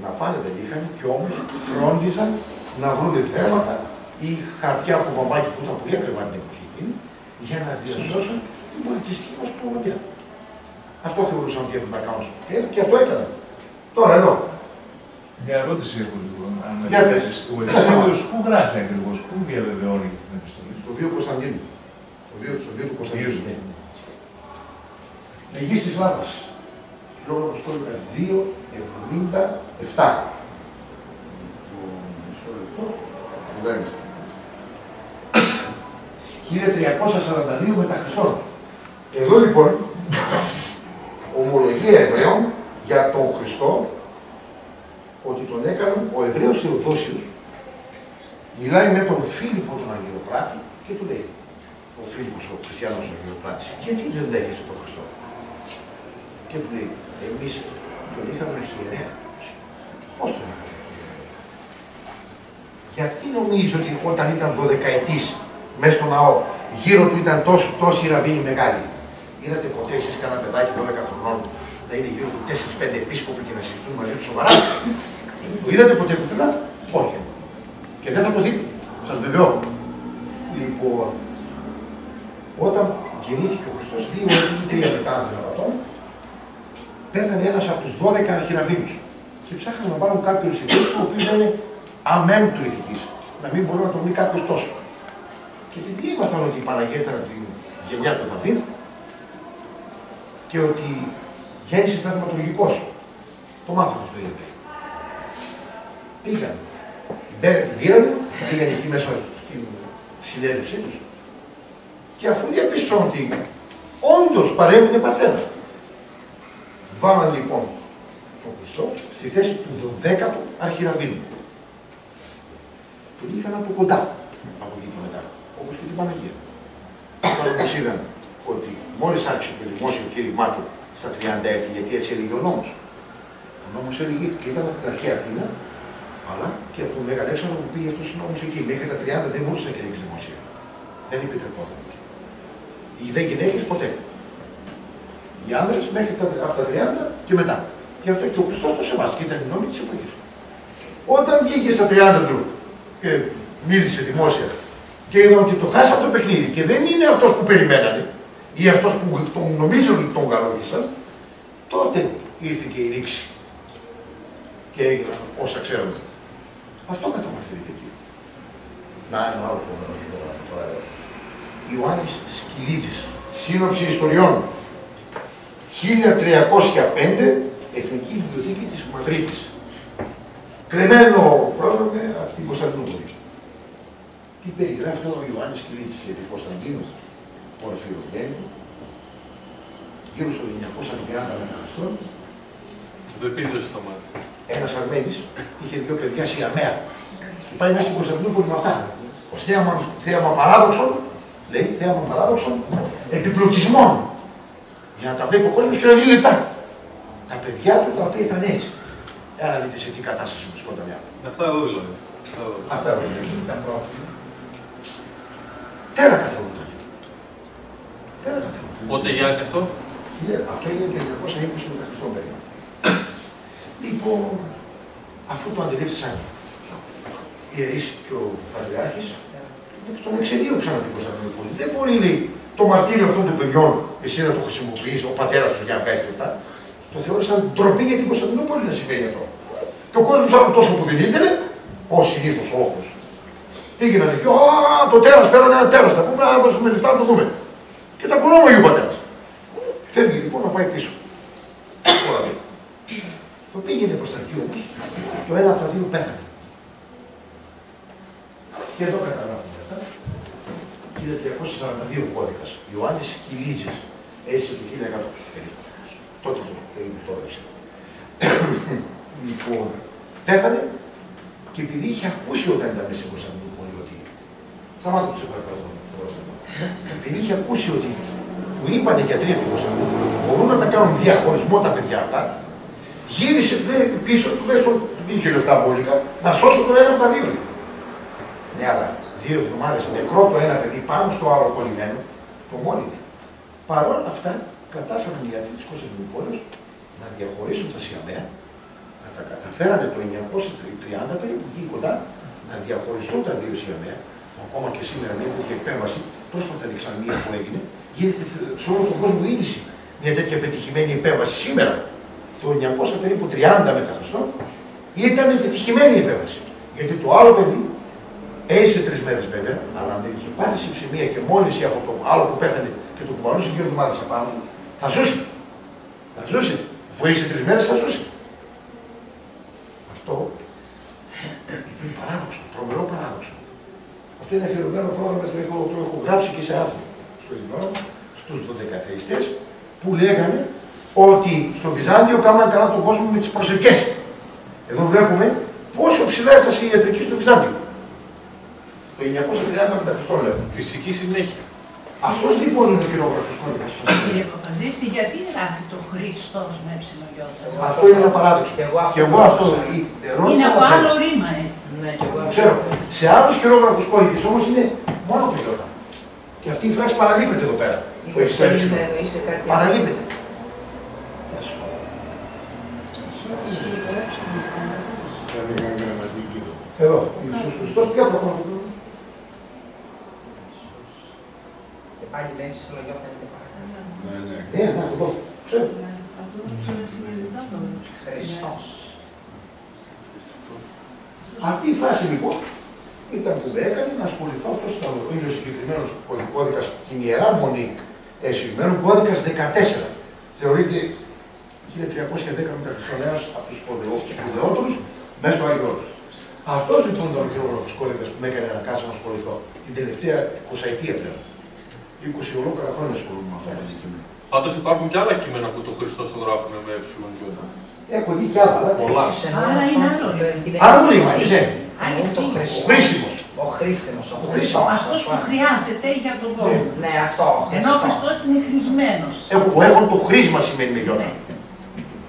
να φάνε δεν είχαν και όμως φρόντιζαν να βρουν θέματα ή χαρτιά από βαμβάκι που ήταν πολύ ακριβά την εποχή εκείνη για να διασώσουν την πολιτιστική μας προγραμμιά. Αυτό θεωρούσαν ότι έπρεπε να κάνουν. Και αυτό έκανα. Τώρα εδώ. Μια ερώτηση έχω λίγο. Για πες. Ο Ευσέβιος πού γράφει ακριβώς, πού διαβεβαιώνει την επιστολή? Το βίο Κωνσταντίνου. Το βίο του Κωνσταντίνου. Λεγής της Λάβας. Χιλόγραφος κώδικα 277. Μισό λεπτό. 1342 μετά Χριστόν. Εδώ λοιπόν, ομολογία Εβραίων για τον Χριστό, ότι τον έκαναν ο Εβραίος Θεοδόσιος. Μιλάει με τον Φίλιππο τον Αγιοροπράτη και του λέει, ο Φίλιππος ο Χριστιανός Αγιοροπράτης, γιατί δεν δέχεσαι τον Χριστό? Και του λέει, εμείς τον είχαμε αρχιερέα. Πώς τον είχαμε αρχιερέα? Γιατί νομίζεις ότι όταν ήταν 12 ετής μέσα στο ναό. Γύρω του ήταν τόσοι ραβίνοι μεγάλοι. Είδατε ποτέ εσείς κανένα παιδάκι 12 χρονών να είναι γύρω του 4-5 επίσκοποι και να συζητούν μαζί του σοβαρά? Το είδατε ποτέ πουθενά? Όχι. Και δεν θα το δείτε. Σας βεβαιώ. Λοιπόν, όταν γεννήθηκε ο Χριστός, 2 ή 3 μετά, αν δεν απατώ, πέθανε ένας από τους 12 αρχιραβίνους. Και ψάχναν να πάρουν κάποιους ηθικούς που οποίοι είναι αμέμπτου ηθικής. Να μην μπορεί να τον δει κάποιος τόσο. Και επειδή έμαθαν ότι η Παναγία ήταν από τη γενιά του Δαβίδ και ότι γέννησε θαυματουργικός. Το μάθαμε αυτό οι Εβραίοι. Πήγαν. Την πήρανε, πήγαν εκεί μέσα στην συνέλευσή τους. Και αφού διαπίστωσαν ότι όντως παρέμεινε Παρθένα, βάλαν λοιπόν τον Χριστό στη θέση του 12ου αρχιραβίνου. Τον είχαν από κοντά από εκεί και μετά, όπως και την Παναγία. Όταν όμως είδαν ότι μόλις άρχισε το δημόσιο κήρυγμά του στα 30 έτη, γιατί έτσι έλεγε ο νόμος. Ο νόμος έλεγε και ήταν από την αρχαία Αθήνα, αλλά και από τον Μέγα Αλέξανδρο που πήγε αυτός ο νόμος εκεί. Μέχρι τα 30 δεν μπορούσε να κηρύξει δημόσια. Δεν επιτρεπόταν. Οι δε γυναίκες ποτέ. Οι άνδρες μέχρι από τα 30 και μετά. Και αυτό και ο Χριστός το σεβάστηκε, ήταν η νόμη της εποχής. Όταν βγήκε στα 30 του και μίλησε δημόσια και είδαν ότι το χάσαν το παιχνίδι και δεν είναι αυτός που περιμένανε ή αυτός που τον νομίζουν ότι τον καλόγησαν, τότε ήρθε και η ρήξη και έγιναν όσα ξέρουμε. Αυτό καταμαρτυρείται εκεί. Να, ένα άλλο φοβερό. Ιωάννης Σκυλίτης, σύνοψη ιστοριών, 1305, Εθνική Βιβλιοθήκη της Μαδρίτης. Κλεμμένο πρόδρομο από την Κωνσταντινούπολη. Τι περιγράφει ο Ιωάννης Σκυλίτης για την Κωνσταντίνο, Πορφυρογέννη, γύρω στο 930 μετά. Το επίδοση στο μάτι. Ένας Αρμένης είχε 2 παιδιά Σιαμαία. Και πάει μέσα στην Κωνσταντινούπολη με αυτά. Ως θέαμα παράδοξων, λέει, θέαμα παράδοξων, επιπλουτισμών. Για να τα βλέπει ο κόσμος και να δίνει λεφτά. Τα παιδιά του τα οποία ήταν έτσι. Άρα δείτε σε τι κατάσταση βρισκόταν οι άνθρωποι. Αυτά εδώ δηλαδή. Αυτά εδώ δηλαδή. Τέρατα θεωρούνταν. Τέρατα θεωρούνταν. Πότε Γιάννη αυτό? Αυτό είναι το 1920 μετά Χριστόν περίπου. Λοιπόν, αφού το αντιλήφθησαν οι ιερείς και ο Πατριάρχης, στον εξεδίωξαν από την Κωνσταντινούπολη. Δεν μπορεί, λέει, το μαρτύριο αυτών των παιδιών εσύ να το χρησιμοποιείς, ο πατέρας του για να βγάλει λεφτά. Το θεώρησαν ντροπή για την Κωνσταντινούπολη να συμβαίνει αυτό. Και ο κόσμος άλλο τόσο που δεν ήθελε, ως συνήθως ο όχος. Πήγαιναν εκεί, το τέρας, φέρανε ένα τέρας. Να πούμε, να δώσουμε λεφτά να το δούμε. Και τα κουνόμαγε ο πατέρας. Φεύγει λοιπόν να πάει πίσω. Το πήγαινε προς τα εκεί όμως, το ένα από τα δύο πέθανε. Και εδώ καταλάβουμε αυτά. 1342 κώδικας. Ιωάννης Κυλίτσης. Έζησε το 1100 περίπου. Τότε το περίπου το έδωσε. Λοιπόν, πέθανε και επειδή είχε ακούσει όταν ήταν μέσα στην Κωνσταντινούπολη ότι. Θα μάθω σε παρακαλώ. Επειδή είχε ακούσει ότι του είπαν οι γιατροί του Κωνσταντινούπολη ότι μπορούν να τα κάνουν διαχωρισμό τα παιδιά αυτά, γύρισε πίσω, τουλάχιστον είχε λεφτά μπόλικα, να σώσω το ένα από τα δύο. Ναι, αλλά 2 εβδομάδες νεκρό το ένα παιδί πάνω στο άλλο κολλημένο, το μόλυνε. Παρ' όλα αυτά, κατάφεραν οι γιατροί της Κωνσταντινούπολης να διαχωρίσουν τα Σιαμαία, να τα καταφέρανε το 930 περίπου κοντά, να διαχωριστούν τα 2 Σιαμαία. Ακόμα και σήμερα, μια τέτοια επέμβαση, πρόσφατα δείξαν μία που έγινε, γίνεται σε όλο τον κόσμο είδηση. Μια τέτοια πετυχημένη επέμβαση σήμερα, το 900 περίπου 30 μετά Χριστόν, ήταν πετυχημένη η επέμβαση. Γιατί το άλλο παιδί έζησε 3 μέρες βέβαια, αλλά αν δεν είχε πάθει ψημία και μόλυνση από το άλλο που πέθανε και το κουμπανούσε 2 εβδομάδες απάνω, θα ζούσε. Θα ζούσε. Αφού έζησε 3 μέρες, θα ζούσε. Αυτό είναι παράδοξο, τρομερό παράδοξο. Αυτό είναι αφιερωμένο πρόγραμμα, το έχω γράψει και σε άρθρο στο Ινδρόμο, στους 12 θεϊστές, που λέγανε ότι στο Βυζάντιο κάναν καλά τον κόσμο με τις προσευχές. Εδώ βλέπουμε πόσο ψηλά έφτασε η ιατρική στο Βυζάντιο. Το 930 μετά Χριστόν λέμε. Φυσική συνέχεια. Αυτός λοιπόν είναι ο χειρόγραφος κώδικας. Κύριε Παπαζήστη, γιατί γράφει το Χριστός με ψιλογιώτα? Αυτό είναι ένα παράδοξο. Και εγώ αυτό είναι από άλλο ρήμα έτσι. Ξέρω. Σε άλλους χειρόγραφους κώδικες όμως είναι μόνο το γιώτα. Και αυτή η φράση παραλείπεται εδώ πέρα. Παραλείπεται. Εδώ, ο Ιησούς Χριστός ποια προχωρεί. Και πάλι λέει στη λογιότητα παρακαλώ. Ναι, εδώ, ξέρω. Χριστός. Αυτή η φράση λοιπόν ήταν που με έκανε να ασχοληθώ. Αυτός ήταν ο ίδιος συγκεκριμένος κώδικας, την Ιερά Μονή Εσυγμένου, κώδικας 14. Θεωρείται 1310 μετά Χριστόν Αίρας από τους σπουδαιότερους μέσα στο Άγιο Όρος. Αυτός λοιπόν ήταν ο χειρόγραφος κώδικας που με έκανε να κάτσω να ασχοληθώ την τελευταία 20ετία πλέον. 20 ολόκληρα χρόνια ασχολούμαι με αυτό το αντικείμενο. Πάντως υπάρχουν και άλλα κείμενα που το Χριστός το γράφουν με έψιλον και όταν. Έχω δει κι άλλα, αλλά πολλά. Άρα είναι άλλο. Άλλο είναι, ναι. Ο χρήσιμος. Ο χρήσιμος. Αυτός που χρειάζεται για τον λόγο. Ναι, αυτό. Ενώ ο Χριστός είναι χρησμένος. Έχω το χρήσμα σημαίνει με γιώτα.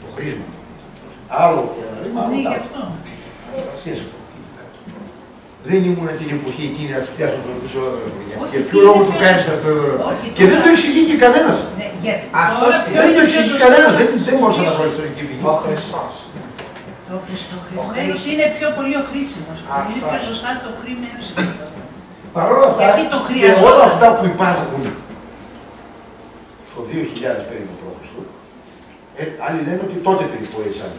Το χρήσμα. Άλλο ρήμα, Ναι, άλλο γι' τ' αυτό. Δεν ήμουν την εποχή εκείνη να του πιάσω τον Χριστόδωρο. Όχι, Για ποιο λόγο το κάνεις αυτό εδώ. Και δεν το εξηγεί και κανένας. Ναι, γιατί Αυτός τώρα είναι. ποιο Δεν το είναι πιο εξηγεί σωστό κανένας. να Δεν μπορούσα να βρω χρησιμοποιήσω. ιστορική πηγή. Ο Χριστός. Το χρησμένος είναι πιο πολύ ο χρήσιμος. Είναι πιο σωστά το χρήμα έψιλον. Παρ' όλα αυτά, Γιατί το και χρειαζόταν. όλα αυτά που υπάρχουν στο 2000 περίπου π.Χ. Άλλοι λένε ότι τότε περίπου έζησαν.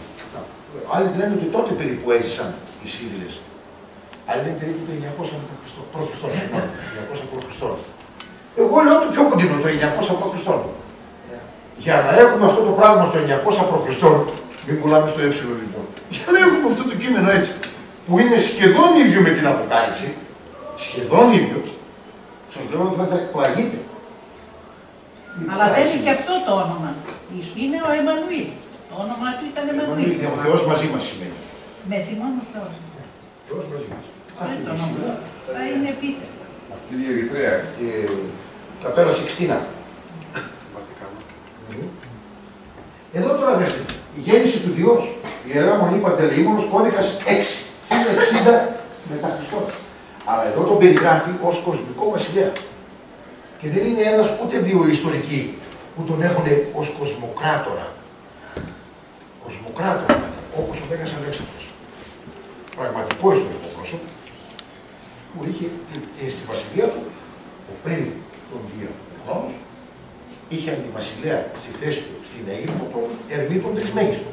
Άλλοι λένε ότι τότε περίπου έζησαν οι Σύριλες. Άλλοι λένε περίπου το 900 π.Χ. Εγώ λέω το πιο κοντινό, το 900 π.Χ. Για να έχουμε αυτό το πράγμα στο 900 π.Χ., μην πουλάμε στο έψιλο λοιπόν. Για να έχουμε αυτό το κείμενο έτσι, που είναι σχεδόν ίδιο με την Αποκάλυψη, σχεδόν ίδιο, σας λέω ότι θα εκπλαγείτε. Αλλά δεν είναι και αυτό το όνομα. Είναι ο Εμμανουήλ. Το όνομα του ήταν Εμμανουήλ. Ο Θεός μαζί μας σημαίνει. Με θυμώνει ο Θεός. Θεός μαζί μας. Δεν το όνομα. Θα είναι επίθετο. Αυτή είναι η Ερυθρέα. Και καπέλα Σιξτίνα. Εδώ τώρα δέστε, η γέννηση του Διός, η Ιερά Μονή Παντελεήμονος, κώδικας 6, 1060 μετά Χριστό. Αλλά εδώ τον περιγράφει ως κοσμικό βασιλέα. Και δεν είναι ένας ούτε δύο ιστορικοί που τον έχουν ως κοσμοκράτορα. Κοσμοκράτορα, όπως ο Μέγας Αλέξανδρος. Πραγματικό ιστορικό πρόσωπο που είχε και στη βασιλεία του, πριν τον δύο χρόνους, είχε αντιβασιλέα στη θέση του στην Αίγυπτο τον Ερμή τον Τρισμέγιστο.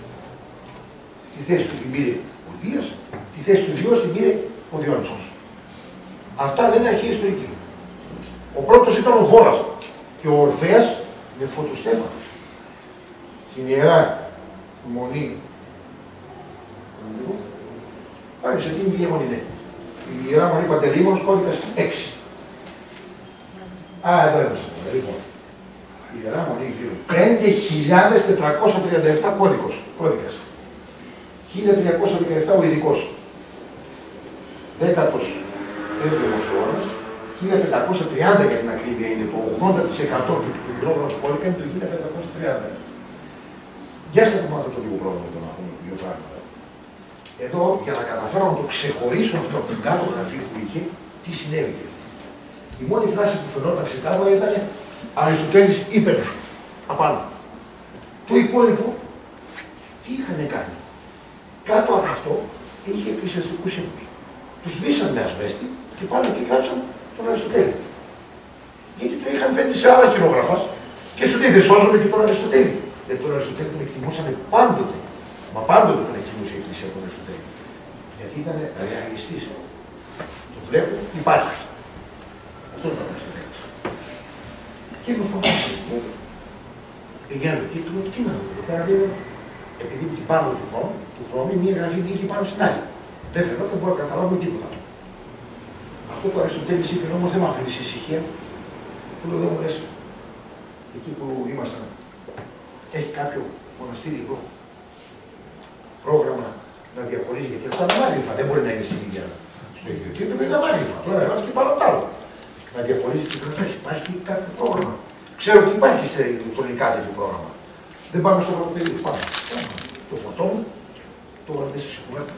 Στη θέση του την πήρε ο Δίας, τη θέση του Διός την πήρε ο Διόνυσος. Αυτά λένε αρχαίοι ιστορικοί. Ο πρώτος ήταν ο Βόρας και ο Ορφέας με φωτοστέφανο. Στην Ιερά Μονή. Πάλι σε εκείνη την Ιερά Μονή, ναι. Η Ιερά Μονή Παντελεήμονος, κώδικας 6. Εδώ είμαστε. Λοιπόν. Η Ιερά Μονή 5.437 κώδικας. 1.317 ο ειδικός. 17ος αιώνας, 1530 για την ακρίβεια είναι το 80% του χειρόγραφου κώδικα είναι το 1530. Για σας το μάθω το λίγο πρόβλημα το να πούμε δύο πράγματα. Εδώ, για να καταφέρω να το ξεχωρίσω αυτό από την κάτω γραφή που είχε, τι συνέβη. Η μόνη φράση που φαινόταν ξεκάθαρα ήταν Αριστοτέλης είπε απάνω. Το υπόλοιπο, τι είχαν κάνει. Κάτω από αυτό είχε εκκλησιαστικούς σύμβους. Τους βήσαν με ασβέστη και πάνε και γράψαν τον Αριστοτέλη. Γιατί το είχαν φέρει σε άλλα χειρόγραφα και σου λέει δεν σώζομαι και τον Αριστοτέλη. Τον Αριστοτέλη τον εκτιμούσαν πάντοτε. Μα πάντοτε τον εκτιμούσε η Εκκλησία τον Αριστοτέλη. Γιατί ήταν ρεαλιστής. Το βλέπω, υπάρχει. Αυτό ήταν ο Αριστοτέλης. Και με φοβάσαι. Πηγαίνω εκεί, του λέω τι να δω. Πέρα λέω, επειδή την πάρω του χρόνου, μία γραφή βγήκε πάνω στην άλλη. Δεν θέλω, δεν μπορώ να καταλάβω τίποτα. Αυτό το Αριστοτέλης είπε όμως δεν μ' άφηνε ησυχία. Του λέω δεν μου λες, εκεί που ήμασταν, έχει κάποιο μοναστήρι εδώ πρόγραμμα να διαχωρίζει, γιατί αυτά είναι αμάρλυφα, δεν μπορεί να είναι στην ίδια στο ίδιο επίπεδο, είναι αμάρλυφα. Τώρα ένας και πάνω απ' άλλο. Να διαχωρίζει τις γραφές, υπάρχει κάποιο πρόγραμμα. Ξέρω ότι υπάρχει σε ηλεκτρονικά τέτοιο πρόγραμμα. Δεν πάμε στο γραφείο, πάμε. Το φωτώνουν, το έβαλε μέσα σε κουβέντα,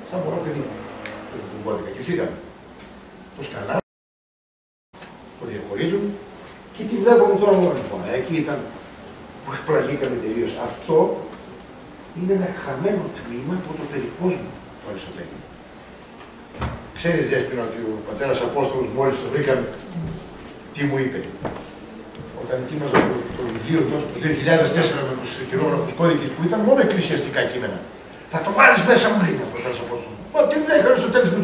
σαν μωρό παιδί. Το κώδικα και φύγαμε. Το σκανάρι, το διαχωρίζει. ξεχωρίζουν. Και τι βλέπουμε τώρα μόνο λοιπόν. Εκεί ήταν που εκπλαγήκαμε τελείως. Αυτό είναι ένα χαμένο τμήμα από το περικόσμο του Αριστοτέλη. Ξέρεις, Δέσποινα, ότι ο πατέρας Απόστολος μόλις το βρήκαμε, τι μου είπε. Όταν ετοίμαζα το βιβλίο του 2004 με τους χειρόγραφους κώδικες που ήταν μόνο εκκλησιαστικά κείμενα. Θα το βάλεις μέσα μου, λέει ο πατέρας Απόστολος. Μα τι λέει, ο Αριστοτέλης με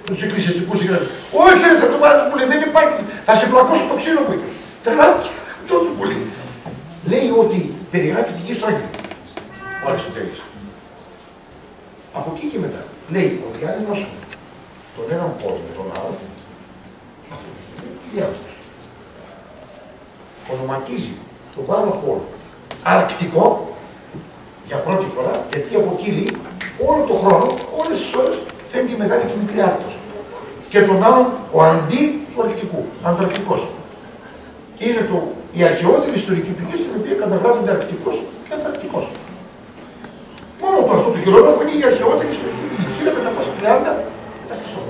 τους εκκλησιαστικούς συγγραφείς. Όχι, λέει, θα το βάλεις, μου λέει, δεν υπάρχει. Θα σε πλακώσω το ξύλο μου. Τρελάθηκε τόσο πολύ. Λέει ότι περιγράφει τη γη στο Άγγελο. Ο Αριστοτέλης. Από εκεί και μετά λέει ότι αν ενώσουμε τον έναν κόσμο με τον άλλο, ονοματίζει τον πάνω χώρο Αρκτικό για πρώτη φορά, γιατί από εκεί λέει όλο τον χρόνο, όλες τις ώρες φαίνεται η μεγάλη και μικρή Άρκτος. Και τον άλλον ο αντί του Αρκτικού, Ανταρκτικός. Είναι η αρχαιότερη ιστορική πηγή στην οποία καταγράφονται Αρκτικός και Ανταρκτικός. Μόνο το αυτό το χειρόγραφο είναι η αρχαιότερη ιστορική πηγή. 1530 μετά Χριστό.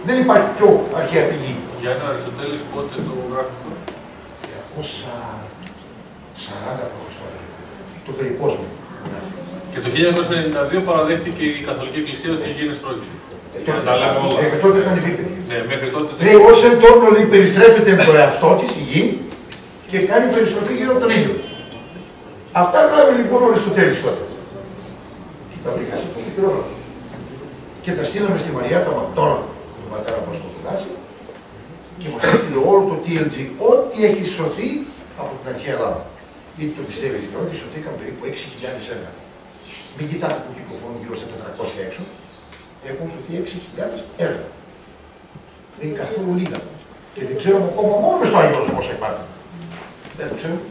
Δεν υπάρχει πιο αρχαία πηγή. Για ένα Αριστοτέλης πότε το γράφει αυτό? 240 π.Χ. Το περικόσμο. Και το 1992 παραδέχτηκε η Καθολική Εκκλησία ότι έγινε στρόγγυλη. Τα λέμε όλα. Μέχρι τότε ήταν επίπεδη. Ναι, μέχρι τότε. Λέει, ως εν τόρνο λέει, περιστρέφεται το εαυτό της, η γη, και κάνει περιστροφή γύρω από τον ήλιο. Αυτά γράφει λοιπόν ο Αριστοτέλης τότε. Και τα βρήκα σε πολύ χρόνο. Και τα στείλαμε στη Μαριά τα Μακτώνα, τον πατέρα μας στο Κουδάση, και μας έστειλε όλο το TLG, ό,τι έχει σωθεί από την αρχαία Ελλάδα. Γιατί το πιστεύετε και όχι, σωθήκαν περίπου 6.000 έργα. Μην κοιτάτε που κυκλοφορούν γύρω στα 400 έξω. Έχουν σωθεί 6.000 έργα. Δεν είναι καθόλου λίγα. Και δεν ξέρουμε ακόμα μόνο στο Άγιος πόσα υπάρχουν. Δεν το ξέρουμε.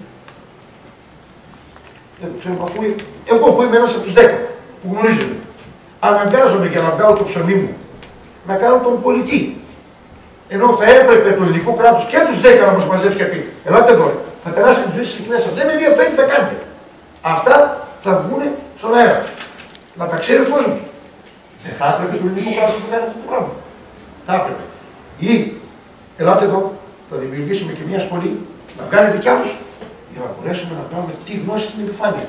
Δεν το ξέρουμε αφού εγώ που είμαι ένας από τους 10 που γνωρίζομαι. Αναγκάζομαι για να βγάλω το ψωμί μου να κάνω τον πολιτή. Ενώ θα έπρεπε το ελληνικό κράτος και τους 10 να μας μαζεύσει και πει: ελάτε εδώ, θα περάσετε τους βίσεις εκεί μέσα. Δεν με ενδιαφέρει τι θα κάνετε. Αυτά θα βγουν στον αέρα. Να τα ξέρει ο κόσμος. Δεν θα έπρεπε το ελληνικό κράτος να κάνει αυτό το πράγμα. Θα έπρεπε. Ή, ελάτε εδώ, θα δημιουργήσουμε και μια σχολή, να βγάλετε κι άλλους, για να μπορέσουμε να κάνουμε τη γνώση στην επιφάνεια.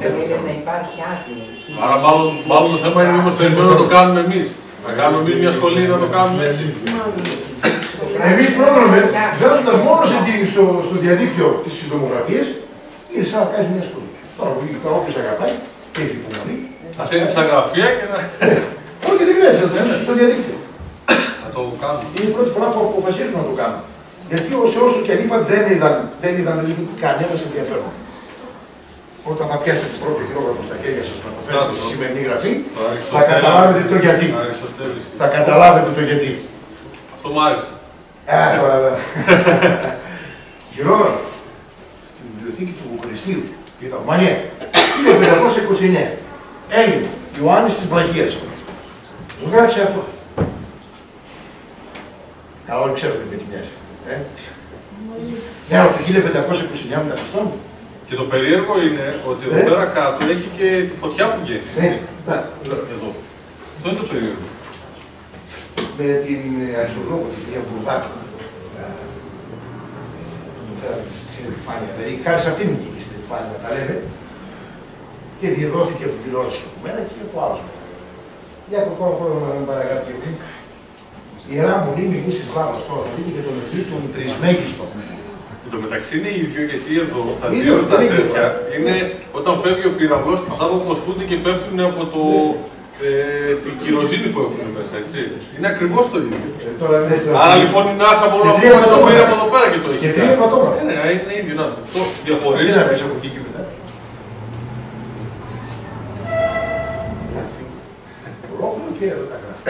Θέλετε να υπάρχει άδεια. Άρα, μάλλον το θέμα είναι μήπως περιμένουμε να το κάνουμε εμείς. Να κάνουμε εμείς μια σχολή να το κάνουμε έτσι. Εμείς πρόδρομες, βγάζοντας μόνο στο διαδίκτυο τις συντομογραφίες, είναι σαν να κάνεις μια σχολή. Τώρα όποιος αγαπάει, έχει υπομονή. Ας είναι στα γραφεία και να... Όχι, δεν χρειάζεται, στο διαδίκτυο. Να το κάνουμε. Είναι η πρώτη φορά που αποφασίζουν να το κάνουν. Γιατί όσο και αν είπα δεν είδαν κανένας ενδιαφέρον. Όταν θα πιάσετε το πρώτο χειρόγραφο στα χέρια σας να το φέρετε στη σημερινή γραφή, θα καταλάβετε το γιατί. Θα καταλάβετε το γιατί. Αυτό μου άρεσε. Τώρα εδώ. Χειρόγραφο. Στην βιβλιοθήκη του Βουκαριστίου, η Ρουμανία, 1529. Έλληνα, Ιωάννης της Βλαχίας. Το γράφει αυτό. Καλά, όλοι ξέρετε με τι μοιάζει. Ναι, αλλά το 1529 μετά Χριστόν. Και το περίεργο είναι ότι εδώ πέρα κάτω έχει και τη φωτιά που βγαίνει. Εδώ. Αυτό είναι το περίεργο. Με την αρχαιολόγο, την κυρία Μπουρδάκη, το φέραμε στην επιφάνεια. Δηλαδή, χάρη σε αυτήν βγήκε στην επιφάνεια, να τα λέμε, και διαδόθηκε από την τηλεόραση και από μένα και από άλλους. Για από τώρα πρόεδρο να μην παραγράφει και εγώ. Η Ιερά Μονή Μεγίστης Βλάβας, τώρα θα δείτε και τον Εθνή τον Τρισμέγιστο. Εν τω μεταξύ είναι ίδιο γιατί εδώ τα δύο τα τέτοια είναι όταν φεύγει ο πύραυλος, αυτά που αποσπούνται και πέφτουν από την κυροζήνη που έχουν μέσα, έτσι. Είναι ακριβώς το ίδιο. Άρα λοιπόν η NASA μπορεί να πει ότι το πήρε από εδώ πέρα και το έχει. Και 3 πατώματα. Ναι, είναι ίδιο. Να, αυτό διαφορεί. Τι να πεις από εκεί και μετά. Ολόκληρο και τα γράφει.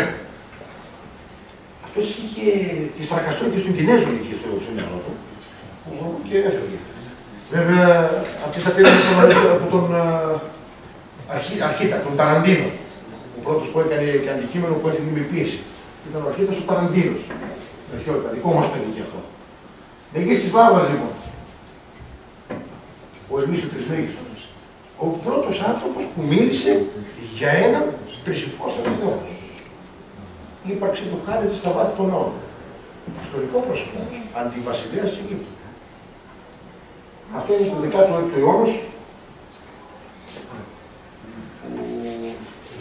Αυτός είχε τις τρακασόκες των Κινέζων είχε στο μυαλό του. Και έφευγε. Βέβαια, αυτή θα πήρε από τον αρχίτα, τον Ταραντίνο. Ο πρώτος που έκανε και αντικείμενο που έφυγε με πίεση. Ήταν ο αρχίτας ο Ταραντίνος. Αρχαιότητα, δικό μας παιδί και αυτό. Μεγίστης Βλάβας λοιπόν. Ο Ερμής ο Τρισμέγιστος. Ο πρώτος άνθρωπος που μίλησε για έναν τρισυπόστατο Θεό. Ύπαρξε το χάρη της στα βάθη των αιώνων. Ιστορικό πρόσωπο. Αντιβασιλέας της Αιγύπτου. Αυτό είναι το 16ο αιώνα.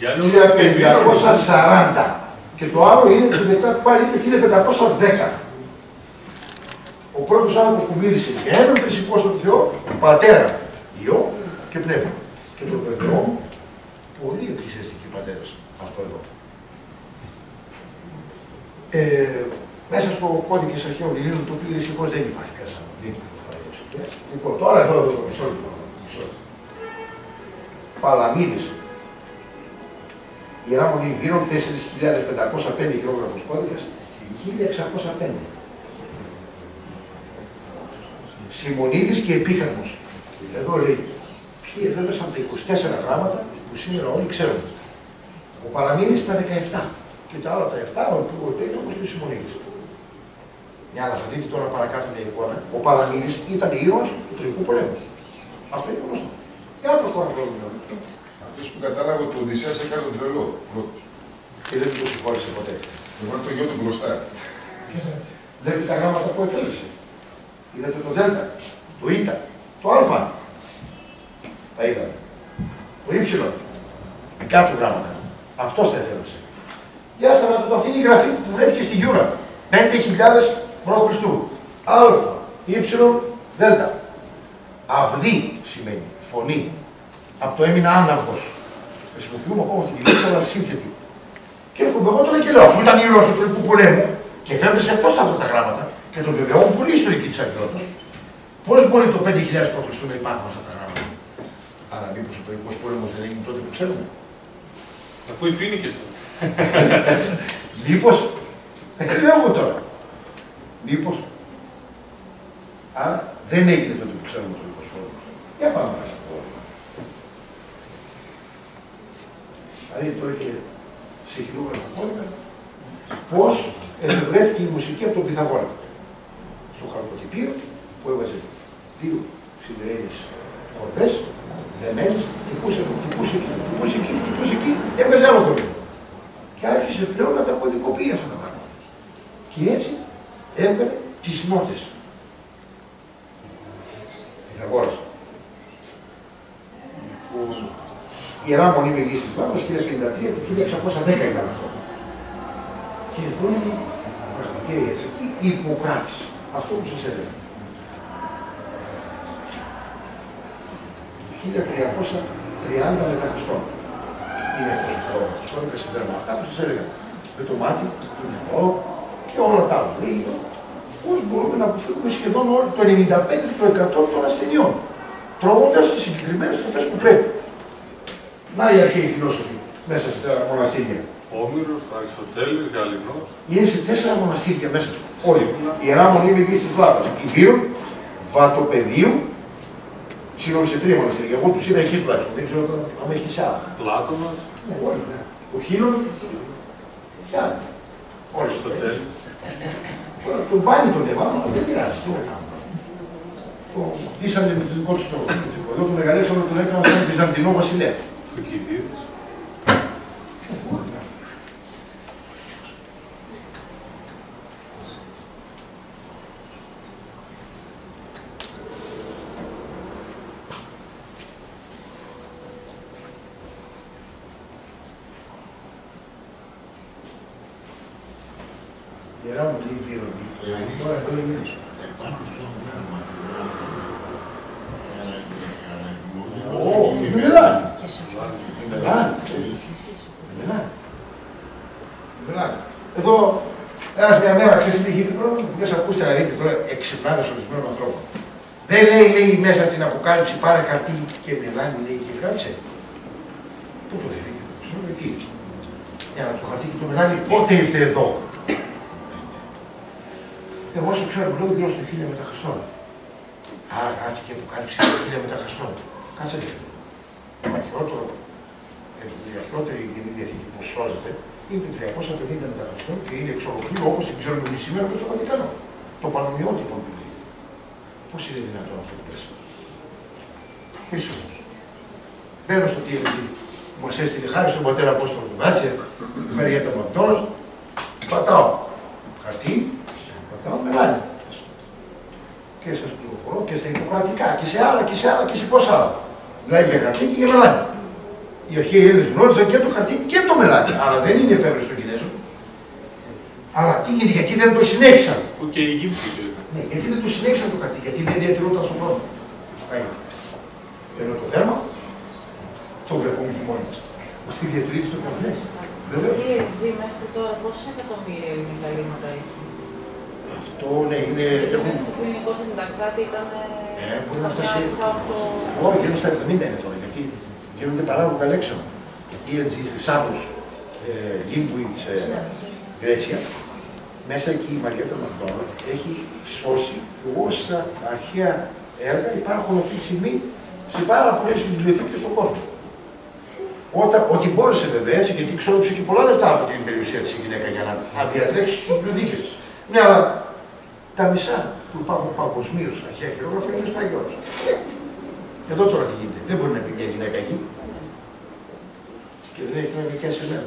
1540. Και το άλλο είναι πάλι το 1510. Ο πρώτος άνθρωπος που μίλησε και έναν φυσικό στον Θεό, πατέρα, Υιό και πνεύμα. Και το παιδί πολύ εκκλησιαστικοί πατέρες, αυτό εδώ. Μέσα στο κώδικα αρχαίων Ελλήνων, το οποίο δυστυχώς δεν υπάρχει πια σαν λοιπόν, τώρα εδώ μισό λεπτό. Παλαμίδης. Ιερά Μονή Βύρων, 4.505 χειρόγραφος κώδικας, 1.605. Σιμονίδης και Επίχαρμος. Εδώ λέει, ποιοι εφεύρεσαν τα 24 γράμματα που σήμερα όλοι ξέρουμε. Ο Παλαμίδης τα 17 και τα άλλα τα 7, ο Επίχαρμος και ο Σιμονίδης. Μια αλλά θα δείτε τώρα παρακάτω μια εικόνα. Ο Παλαμίδης ήταν ήρωας του Τροϊκού πολέμου. Αυτό είναι γνωστό. Για να προχωράμε πρόβλημα. Αυτός που κατάλαβε το Οδυσσέας έκανε τον τρελό πρώτος. Και δεν του συγχώρησε ποτέ. Εγώ το γιο του μπροστά. Βλέπετε τα γράμματα που εφέλησε. Είδατε το Δέλτα, το Ήτα, το Α. Τα είδατε. Το Υ. Κάτω γράμματα. Αυτός τα εφέλησε. Για σας να το αυτή είναι η γραφή που βρέθηκε στη Γιούρα. 5.000 π.Χ. Α, Υ, Δ. Αυδή σημαίνει φωνή. Από το έμεινα άναυδος. Χρησιμοποιούμε ακόμα αυτή τη λέξη, αλλά σύνθετη. Και έρχομαι εγώ τώρα και λέω, αφού ήταν ήρωας του Τροϊκού πολέμου και εφεύρεσε αυτός αυτά τα γράμματα και τον βεβαιώνουν πολύ ιστορικοί της Αγγλώτας, πώς μπορεί το 5.000 π.Χ. να υπάρχουν αυτά τα γράμματα. Άρα, μήπως ο Τροϊκός πόλεμος δεν έγινε τότε που ξέρουμε. Αφού οι Φοίνικες. Μήπως. Λέω εγώ τώρα. Μήπως. Άρα δεν έγινε τότε που ξέρουμε ο Τροϊκός πόλεμος. Για πάμε να δηλαδή τώρα και σε χειρόγραφο κώδικα, πώς βρέθηκε η μουσική από τον Πυθαγόρα. Στο χαρακοτυπείο που έβαζε δύο σιδερένιες κορδές, δεμένες, τυπούσε εκεί, έβγαζε άλλο θόρυβο. Και άρχισε πλέον να τα κωδικοποιεί αυτά τα πράγματα. Και έτσι έβγαλε τις νότες. Πυθαγόρας. Η Ιερά Μονή Μεγής της Βάρος, 1053, το 1610 ήταν αυτό. Και εδώ είναι πραγματικά η έτσι, η Ιπποκράτης. Αυτό που σας έλεγα. 1330 μετά Χριστόν. Είναι αυτός ο κώδικας συντέρμα. Αυτά που σας έλεγα. Με το μάτι, το νερό και όλα τα άλλα. Πώς μπορούμε να αποφύγουμε σχεδόν όλο το 95% των ασθενειών. Τρώγοντας τις συγκεκριμένες τροφές που πρέπει. Να οι αρχαίοι φιλόσοφοι μέσα στα μοναστήρια. Όμηρος, Αριστοτέλης, Γαληνός. Είναι σε 4 μοναστήρια μέσα. Όλοι. Η Ιερά Μονή Μεγής της Βλάβας. Ιβύρου, Βατοπεδίου, συγγνώμη σε 3 μοναστήρια. Εγώ τους είδα εκεί τουλάχιστον. Δεν ξέρω τώρα αν έχει σε άλλα. Πλάτωνας. Ο Χίλων και άλλα. Όλοι στο τέλος. Τον πάνι τον έβαλαν, αλλά δεν πειράζει. Το χτίσανε με το δικό του τρόπο. Εδώ το μεγαλύτερο τον έκαναν σαν Βυζαντινό βασιλέα. Στο Κηδίδης. Ιερά μου τι βίρωνη. Τώρα εδώ είναι. Επάνω στο γράμμα του Μιλάνε. Μιλάνε. Εδώ, ένας μια μέρα, ξέρεις τι είχε πρόβλημα, δεν σας ακούστε να δείτε τώρα εξυπνάδες ορισμένων ανθρώπων. Δεν λέει μέσα στην Αποκάλυψη πάρε χαρτί και μιλάνε, λέει και γράψε. Πού το λέει, ξέρω τι. Για να το χαρτί και το μιλάνε, πότε ήρθε εδώ. Εγώ όσο ξέρω που λέω γύρω στο 1000 μετά Χριστόν. Άρα γράφτηκε η Αποκάλυψη το 1000 μετά Χριστόν. Κάτσε λίγο. Η αρχαιότερη διαθήκη που σώζεται είναι το 350 μετά Χριστόν και είναι εξ ολοκλήρου όπως την ξέρουμε εμείς σήμερα στο Βατικανό. Το πανομοιότυπο που λέει. Πώς είναι δυνατόν αυτό που πες. Πίσω όμως. Μπαίνω στο TNT που μας έστειλε χάρη στον πατέρα Απόστολο του Βάτσια, Μαρία Ταμαντός, πατάω χαρτί, θέμα μελάνι. Και σας πληροφορώ και στα υποκρατικά και σε άλλα και σε άλλα και σε πόσα άλλα. Μιλάει για χαρτί και για μελάνι. Οι αρχαίοι Έλληνες γνώριζαν και το χαρτί και το μελάνι. Αλλά δεν είναι εφεύρεση των Κινέζων. Αλλά τι γίνεται, γιατί δεν το συνέχισαν. Που και οι Αιγύπτιοι. Ναι, γιατί δεν το συνέχισαν το χαρτί, γιατί δεν διατηρούνταν στον χρόνο. Ενώ το δέρμα το βλέπουμε και μόνοι μας. Αυτή διατηρείται στο χρόνο. Κύριε Ριτζή, μέχρι τώρα πόσα εκατομμύρια ελληνικά ρήματα έχει? Αυτό ναι, είναι. Το 1970 κάτι ήταν. Μπορεί να φτάσει. Όχι, γύρω στα 70 είναι τώρα, γιατί γίνονται παράγωγα λέξεων. Η TNG Θησάβους Λίγκουι της Γκρέτσια, μέσα εκεί η Μαριέτα Μακτόνα έχει σώσει όσα αρχαία έργα υπάρχουν αυτή τη στιγμή σε πάρα πολλές βιβλιοθήκες στον κόσμο. Ό,τι μπόρεσε βέβαια έτσι, γιατί ξόδεψε και πολλά λεφτά από την περιουσία της η γυναίκα για να διατρέξει στις βιβλιοθήκες της. Ναι, αλλά τα μισά που υπάρχουν παγκοσμίως αρχαία χειρόγραφα είναι στο Άγιο Όρος. Εδώ τώρα τι γίνεται. Δεν μπορεί να πει μια γυναίκα εκεί. Και δεν έχει την αδικία σε μένα.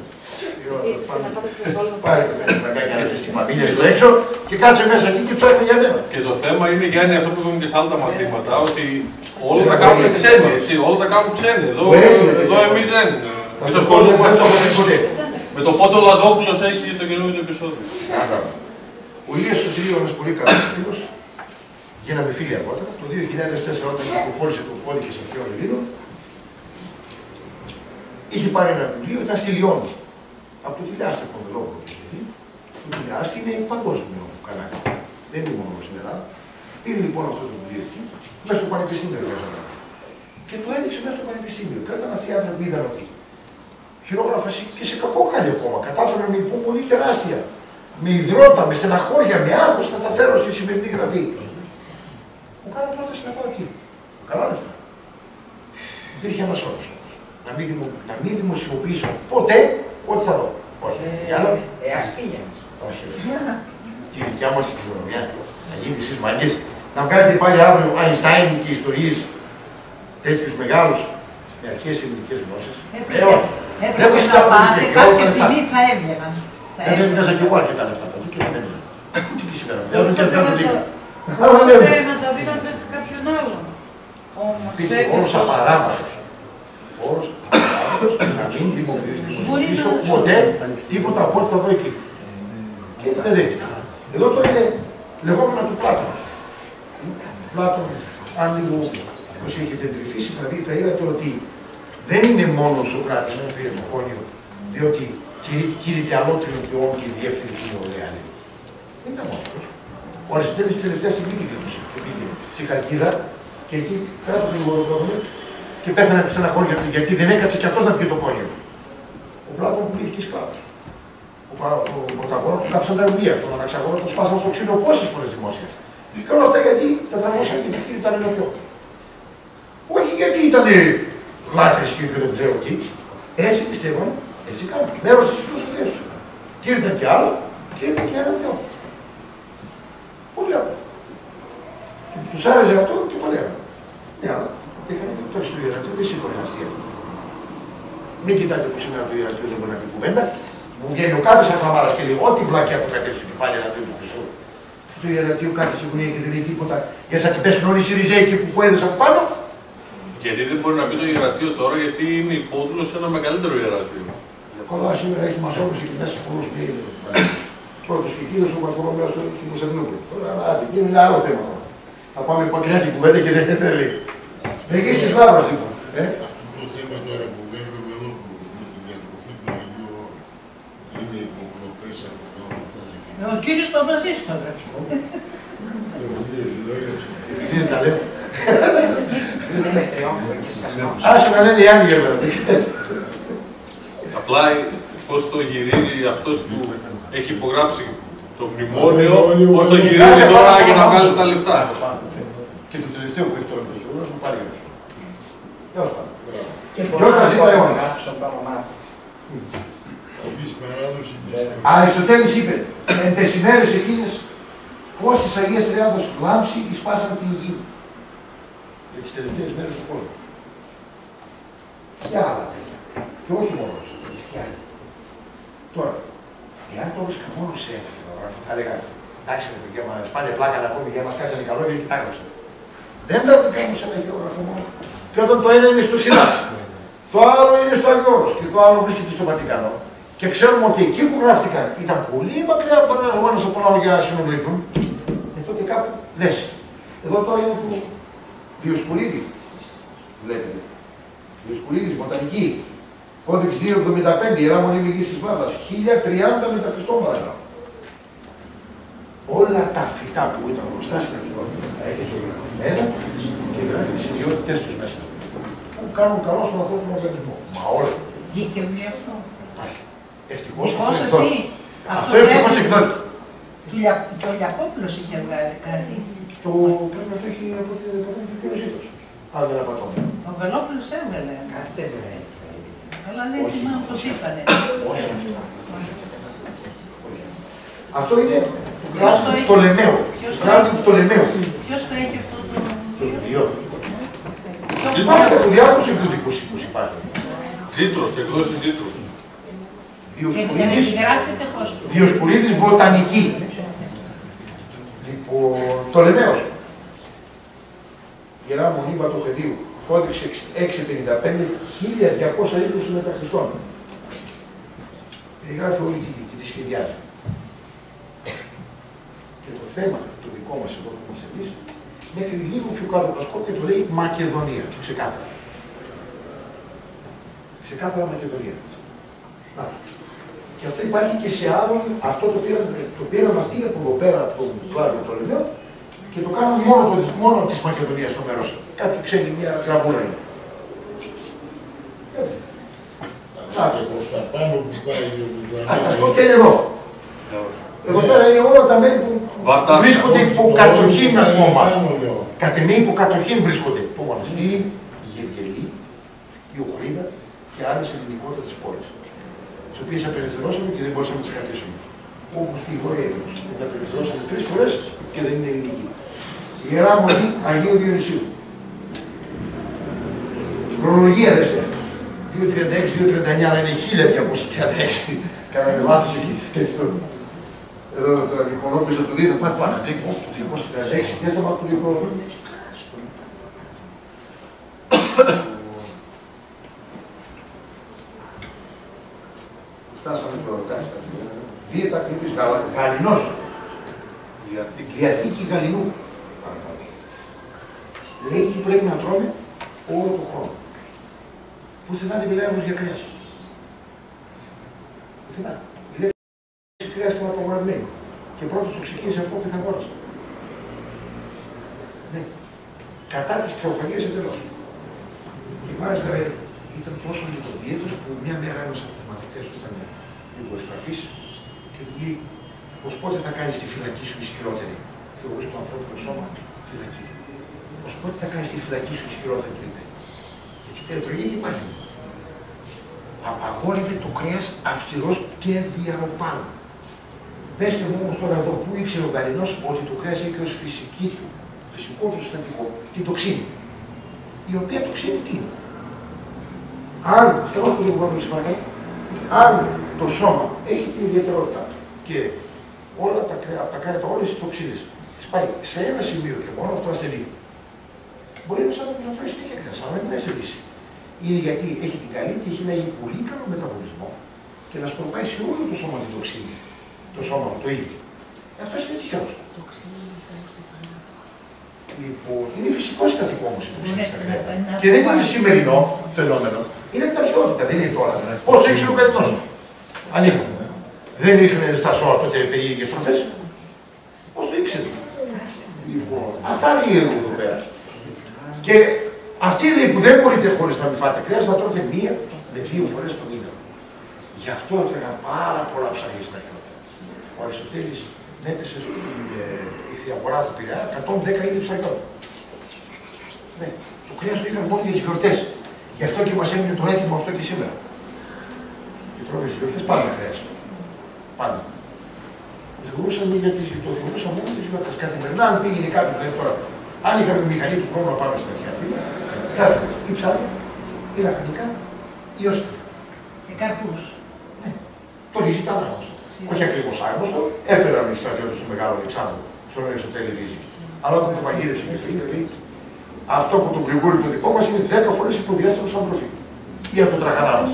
Πάρε το τραγάκι να δεις τη φαμίλια στο έξω και κάτσε μέσα εκεί και ψάχνει για μένα. Και το θέμα είναι, Γιάννη, αυτό που είπαμε και στα άλλα τα μαθήματα, ότι όλα τα κάνουν ξένοι, έτσι, όλα τα κάνουν ξένοι. Εδώ εμείς δεν. Εμείς ασχολούμαστε με το πότε ο Λαδόπουλος έχει το καινούργιο επεισόδιο. Ο Ηλίας Σωτηρίου, ένας πολύ καλός φίλος, γίναμε φίλοι αργότερα, το 2004 όταν αποχώρησε το κώδικα στο αρχαίο Ελλήνων, είχε πάρει ένα βιβλίο, ήταν στη Λιόν, από το Τηλιάστη Κονδυλόπουλο. Το Τηλιάστη είναι παγκόσμιο κανάλι, δεν είναι μόνο στην Ελλάδα. Πήρε λοιπόν αυτό το βιβλίο εκεί, μέσα στο πανεπιστήμιο εργάζονταν. Και το έδειξε μέσα στο πανεπιστήμιο. Και όταν αυτοί οι άνθρωποι είδαν ότι χειρόγραφα και σε κακό χάλι ακόμα, κατάφεραν με υπομονή τεράστια, με υδρότα, με στεναχώρια, με άγχος να τα φέρω στη σημερινή γραφή. Μου κάνα πρόταση να πάω εκεί. Καλά λεφτά. Υπήρχε ένας όρος όμως. Να μην δημοσιοποιήσω ποτέ ό,τι θα δω. Όχι. Ας πήγαινες. Όχι. Τη δικιά μας την κληρονομιά. Να γίνει εσείς μαγκές. Να βγάλετε πάλι αύριο Αϊνστάιν και ιστορίες τέτοιους μεγάλους με αρχαίες ελληνικές γνώσεις. Έπρεπε να πάτε, κάποια στιγμή θα έβγαιναν. Δεν έμειναζα κι εγώ αρκετά λεφτά τότε και δεν έμεινα. Τι και σήμερα. Μπορούσατε να τα δίνατε σε κάποιον άλλον. Όμως όρος απαράβατος. Όρος απαράβατος να μην δημοσιοποιήσω ποτέ τίποτα από ό,τι θα δω εκεί. Και έτσι δεν δέχτηκα. Εδώ τώρα είναι λεγόμενα του Πλάτωνα. Πλάτωνα, αν λίγο όπως έχετε τρυφήσει, θα είδατε ότι δεν είναι μόνο ο Σοκράτης, δεν είναι το Κόνιο, διότι κήρυτε αλότριων θεών και διευθυντή ωραία. Δεν ήταν μόνο αυτός. Ο Αριστοτέλης τη τελευταία στιγμή πήγε στη Χαλκίδα και εκεί κράτησε λίγο χρόνο και πέθανε σε ένα χώρο γιατί δεν έκατσε και αυτός να πιει το Κόνιο. Ο Πλάτων πουλήθηκε σκλάβος. Ο Πρωταγόρα του κάψαν τα βιβλία, τον Αναξαγόρα τον σπάσαν στο ξύλο πόσες φορές δημόσια. Και όλα αυτά γιατί τα τραβώσαν γιατί ήταν ελευθερό. Όχι γιατί ήταν λάθρες και δεν ξέρω τι. Έτσι πιστεύαν, έτσι κάνουν. Μέρος της φιλοσοφίας του. Και ήρθαν και άλλο και ήρθαν και ένα Θεό. Πολύ απλό. Και τους άρεσε αυτό και το λέγανε. Ναι, αλλά είχαν και το στο Ιερατείο, δεν σήκωνε αστεία. Μην κοιτάτε που σήμερα το Ιερατείο δεν μπορεί να πει κουβέντα. Μου βγαίνει ο κάθε Σαχαμάρας και λέει ό,τι βλακιά του κατέβει στο κεφάλι να πει του Χριστού. Το Ιερατείο κάθε σιγουρία και δεν λέει τίποτα για να την πέσουν όλοι οι Σιριζέοι που έδωσαν από πάνω. Γιατί δεν μπορεί να πει το Ιερατείο τώρα, γιατί είναι υπόδουλο σε ένα μεγαλύτερο Ιερατείο. Ακόμα σήμερα έχει μασόνους εκεί μέσα πολλούς πλήρες. Πρώτος και εκείνος ο Βαρθολομέος του Κωνσταντινούπολου. Αλλά εκεί είναι άλλο θέμα. Θα πάμε μακριά την κουβέντα και δεν θέλει. Εκεί στις Λάβρας λοιπόν. Αυτό το θέμα τώρα που βγαίνει ο Μελόπουλος με τη διατροφή του Αγίου Όρου είναι υποκλοπές από όλα αυτά τα κοινά. Ο κύριος Παπαζής το έγραψε. Δεν τα λέω. Είναι μετριόμφο και σας νόμους. Άσε να λένε οι άλλοι για μένα. Απλά πώς το γυρίζει αυτός που έχει υπογράψει το μνημόνιο, πώς το γυρίζει τώρα για να βγάλει τα λεφτά. Και το τελευταίο που έχει τώρα το χειρούρα μου πάρει για αυτό. Τέλος πάντων. Και πολλά να γράψουν το όνομά του. Αφής παράδοση Αριστοτέλης είπε, εν τες ημέρες εκείνες, φως της Αγίας Τριάδος λάμψη και σπάσαν την γη. Για τις τελευταίες μέρες του κόσμου. Και άλλα τέτοια. Και όχι μόνο και άλλα. Τώρα, εάν το βρίσκα μόνο σε ένα χειρογράφο, θα έλεγα Εντάξει, ρε παιδιά, μας πάνε πλάκα να πούμε για να μας κάτσανε καλό και κοιτάγνωσε. Δεν θα το κάνουμε σε ένα χειρόγραφο μόνο. Και όταν το ένα είναι στο Σινά, το άλλο είναι στο Αγιώρος και το άλλο βρίσκεται στο Βατικανό. Και ξέρουμε ότι εκεί που γράφτηκαν ήταν πολύ μακριά από τον ένα από τον άλλο για να συνομιληθούν. Τότε κάπου λες. Εδώ τώρα είναι του Διοσκουρίδη. Βλέπετε. Διοσκουρίδης, βοτανική. Κώδικ 275, Ιερά Μονή Λυγής της Μάδας. 1030 μετά Χριστό παραγράφο. Όλα τα φυτά που ήταν μπροστά στην αρχαιότητα τα έχει ζωγραφημένα και γράφει τις ιδιότητες τους μέσα. Που κάνουν καλό στον ανθρώπινο οργανισμό. Μα όλα. Δίκαιο είναι αυτό. Ευτυχώς. Δικός εσύ. Αυτό ευτυχώς εκδόθηκε. Και ο Λιακόπουλος είχε βγάλει κάτι. Το πρέπει να το έχει από την δικαιοσύνη. Αν δεν απατώμε. Ο Βελόπουλος έβγαλε. Κάτσε βέβαια. Αλλά δεν θυμάμαι πώς είχανε. Αυτό είναι του κράτου του Πτολεμαίου. Ποιος το έχει αυτό το βιβλίο. Υπάρχει από διάφορους εκδοτικούς οίκους υπάρχει. Ζήτρος, εκδόσεις Ζήτρος. Διοσκουρίδης βοτανική. Λοιπόν, Πτολεμαίος. Ιερά Μονή Βατοχεδίου. Κώδικ 655, 1220 μετά Χριστόν. Περιγράφει όλη και τη σχεδιάζει. Και το θέμα το δικό μας εδώ που είμαστε εμείς, μέχρι λίγο πιο κάτω από τα σκόπια το λέει Μακεδονία. Ξεκάθαρα. Ξεκάθαρα Μακεδονία. Να. Και αυτό υπάρχει και σε άλλον, αυτό το πήραμε αυτοί από εδώ πέρα από τον Κλάδιο το Λεμαίο και το κάνουν μόνο της Μακεδονίας στο μέρος. Κάποιοι ξέρει μια γραβούρα είναι. Προς τα πάνω που πάει η αυτό και είναι εδώ. Εδώ πέρα είναι όλα τα μέρη που βρίσκονται υπό κατοχήν ακόμα. Κατ' εμέ υπό κατοχήν βρίσκονται. Το μοναστήρι, η Γεργελή, η Οχρίδα και άλλες ελληνικότητες πόλεις. Τις οποίες απελευθερώσαμε και δεν μπορούσαμε να τις κρατήσουμε. Όπως και η Βόρεια Αίγυπτος. Την απελευθερώσαμε 3 φορές και δεν είναι ελληνική. Η Ιερά Μονή Αγίου Διονυσίου. Χρονολογία δέστε. 236-239, αλλά είναι 1236. Κάναμε λάθος εκεί. Εδώ τώρα διχονόπιζα του 2 θα πάθει πάνω. Λέει πω, το 236 και θα μάθει το διχονόπιζα. Φτάσαμε τώρα κάτι. Δίαιτα κρυφής Γαλινός. Διαθήκη Γαλινού. Λέει τι πρέπει να τρώμε όλο τον χρόνο. Πουθενά δεν μιλάει όμως για κρέας. Πουθενά. Η λέξη κρέας ήταν απαγορευμένη. Και πρώτος το ξεκίνησε αυτό που θα αγόρασε. Ναι. Κατά τις κρεοφαγίες εντελώς. Και μάλιστα ήταν τόσο λιτοδίαιτος που μια μέρα ένας από τους μαθητές του ήταν λίγο ευτραφής και του λέει πως πότε θα κάνεις τη φυλακή σου ισχυρότερη. Θεωρούσε το ανθρώπινο σώμα φυλακή. Πως πότε θα κάνεις τη φυλακή σου ισχυρότερη, του είπε. Γιατί τελετουργεί και υπάρχει. Απαγόρευε το κρέας αυστηρός και διαρροπάνω. Πέστε μου όμως τώρα εδώ που ήξερε ο Γαλινός ότι το κρέας έχει ως φυσικό του συστατικό την τοξίνη. Η οποία τοξίνη τι είναι. Αν, θέλω να λίγο πάνω σημαίνει, αν το σώμα έχει την ιδιαιτερότητα και όλα τα κρέατα, όλες τις τοξίνες τις πάει σε ένα σημείο και μόνο αυτό ασθενεί, μπορεί ένας άνθρωπος να τρώει συνέχεια κρέας, αλλά δεν είναι ασθενήσει. Είναι γιατί έχει την καλή τύχη να έχει πολύ καλό μεταβολισμό και να σπορπάει σε όλο το σώμα την τοξίνη. Το σώμα το ίδιο. Αυτός είναι τυχερός. Λοιπόν, είναι φυσικό συστατικό όμως η τοξίνη στα κρέατα. Και δεν είναι σημερινό φαινόμενο. Είναι από την αρχαιότητα, δεν είναι τώρα. Πώς το ήξερε ο Γαλινός. Ανοίγω. Δεν είχαν στα ζώα τότε περίεργες τροφές. Πώς το ήξερε. Λοιπόν, αυτά είναι εδώ πέρα. Και αυτοί λέει που δεν μπορείτε χωρίς να μην φάτε κρέας, να τρώτε 1 με 2 φορές το μήνα. Γι' αυτό έτρεγαν πάρα πολλά ψάρια στην αρχαιότητα. Ο Αριστοτέλης μέτρησε στην ηχθιαγορά του Πειραιά 110 είδη ψαριών. Ναι, το κρέας το είχαν μόνο για τις γιορτές. Γι' αυτό και μας έμεινε το έθιμο αυτό και σήμερα. Και τρώμε στις γιορτές πάντα κρέας. Πάντα. Το θεωρούσαμε μόνο τις γιορτές. Καθημερινά, αν πήγαινε κάποιος, δηλαδή τώρα, αν είχαμε μηχανή του χρόνου να πάμε στην αρχαία Αθήνα, κάτι, ή ψάρια, ή λαχανικά, ή όστια. Σε καρπούς. Ναι. Το ρύζι ήταν άγνωστο. όχι ακριβώς άγνωστο, έφεραν οι στρατιώτες του Μεγάλου Αλεξάνδρου στον Αριστοτέλη Ρίζη. Αλλά όταν το μαγείρεψε και πριν, δηλαδή, αυτό που το Γρηγούρι το δικό μας είναι 10 φορές υποδιάστατο σαν τροφή. Ή από τον τραχανά μας.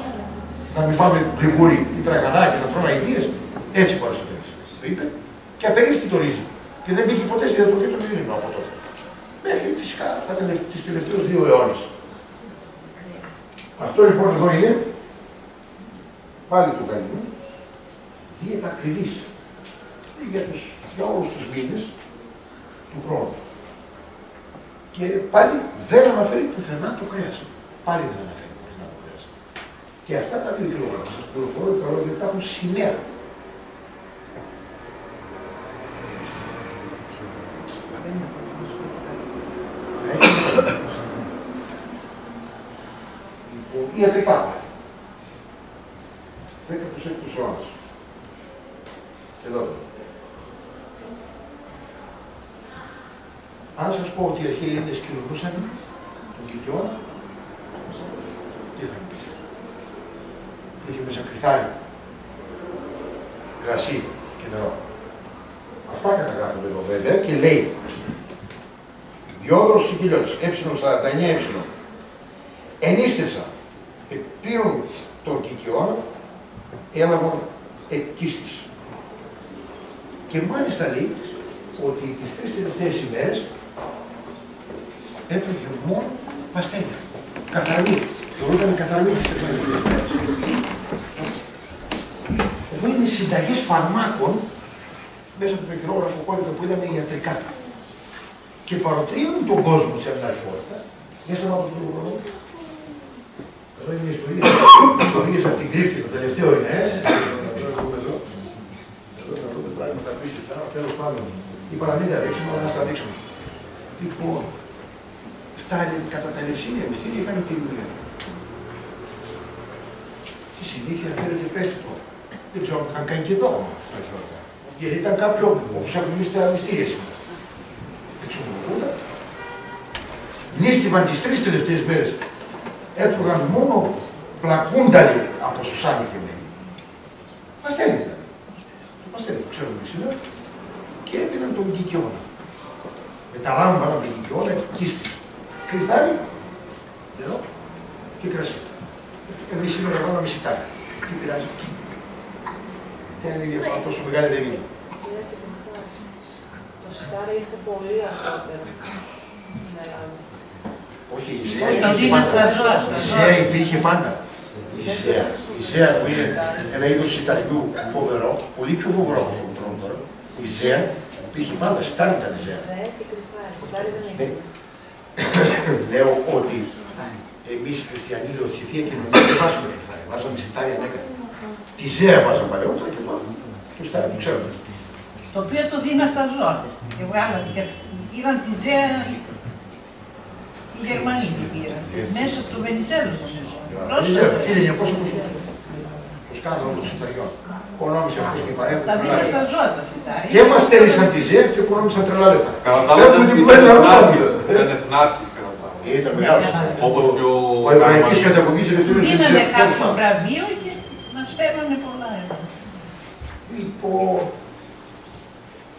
Να μην φάμε Γρηγούρι ή τραχανά και να τρώμε αηδίες, έτσι που Αριστοτέλης το είπε, και απερίφθη το ρύζι. Και δεν μπήκε ποτέ στη διατροφή των Ελλήνων από τότε. Μέχρι φυσικά τις τελευταίους 2 αιώνες. Αυτό λοιπόν εδώ είναι πάλι του Γαλλικού, δίαιτα ακριβής για όλους τους μήνες του χρόνου. Και πάλι δεν αναφέρει πουθενά το κρέας. Πάλι δεν αναφέρει πουθενά το κρέας. Και αυτά τα 2 κιλόγραμμα σας πληροφορώ καλό γιατί τα έχουν σημαία. Ιατρικά πάλι. 16ος αιώνας. Εδώ. Αν σας πω ότι οι αρχαίοι Έλληνες κοινωνούσαν τον Κικαιώνα, τι θα μου πείτε? Είχε μέσα κρυθάρι, κρασί και νερό. Αυτά καταγράφονται εδώ βέβαια και λέει Διόδωρος Σικυλιώτης, ε49 ενίστευσα επίρρον τον Κικαιώνα, έλαβαν εκκίστης. Και μάλιστα λέει ότι τις 3 τελευταίες ημέρες έτρωγε μόνο παστέλια. Καθαρμή. Θεωρούνταν καθαρμή τις 3 τελευταίες ημέρες. Εδώ είναι συνταγές φαρμάκων μέσα από το χειρόγραφο κώδικα που είδαμε ιατρικά. Και παροτρύνουν τον κόσμο σε μια πόρτα. Για σαν από το χρόνο. Εδώ είναι η ιστορία. Ιστορίες από την κρύπτη. Το τελευταίο είναι, Εδώ θα δούμε πράγματα απίστευτα. Τέλος πάντων. Είπα να μην τα δείξουμε, αλλά να τα δείξουμε. Λοιπόν, κατά τα Ελευσίνια μυστήρια είχαν τη δουλειά. Στη συνήθεια θέλετε πέστε το. Δεν ξέρω αν είχαν κάνει και εδώ. Γιατί ήταν κάποιο όπως ακολουθεί τα μυστήρια σήμερα. Δεν ξέρω πούτα. Νίστηβαν τις 3 τελευταίες μέρες. Έτρωγαν μόνο πλακούνταλοι από σουσάμι και μένει. Παστέλι ήταν. Παστέλι, ξέρουμε σήμερα. Και έπιναν τον Κικαιώνα. Μεταλάμβαναν τον Κικαιώνα, κίστη. Κρυθάρι, νερό και κρασί. Εμείς σήμερα βάλαμε σιτάρι. Τι πειράζει. Δεν είναι διαφορά, τόσο μεγάλη δεν είναι. Το σιτάρι ήρθε πολύ αργότερα στην Ελλάδα. Όχι, η ζέα υπήρχε πάντα. Η ζέα που είναι ένα είδος σιταριού φοβερό, πολύ πιο φοβερό από αυτό που τρώμε τώρα. Η ζέα υπήρχε πάντα, σιτάρι ήταν η ζέα. Ζέα και κρυθάρι, σιτάρι δεν είναι. Λέω ότι εμείς οι χριστιανοί, λέω, στη Θεία Κοινωνία δεν βάζουμε κρυθάρι, βάζαμε σιτάρι ανέκαθεν. Τη ζέα βάζαμε παλαιότερα και τώρα το σιτάρι που ξέρουμε. Το οποίο το δίνα στα ζώα. Και βγάλατε και είδαν τη ζέα. Οι Γερμανοί την πήραν. Μέσω του Βενιζέλου νομίζω. Πρόσφατα. 1900 το σκάνδαλο των σιταριών. Οικονόμησε αυτός και παρέμβασε. Τα δίνα στα ζώα τα σιτάρια. Και μας στέλνησαν τη ζέα και οικονόμησαν τρελά λεφτά. Κατά τα άλλα ήταν εθνάρχης κατά τα άλλα. Ήταν μεγάλος. Όπως και ο Εβραϊκής καταγωγής ελευθερίας. Δίνανε κάποιο βραβείο και μας παίρνανε πολλά έργα. Λοιπόν,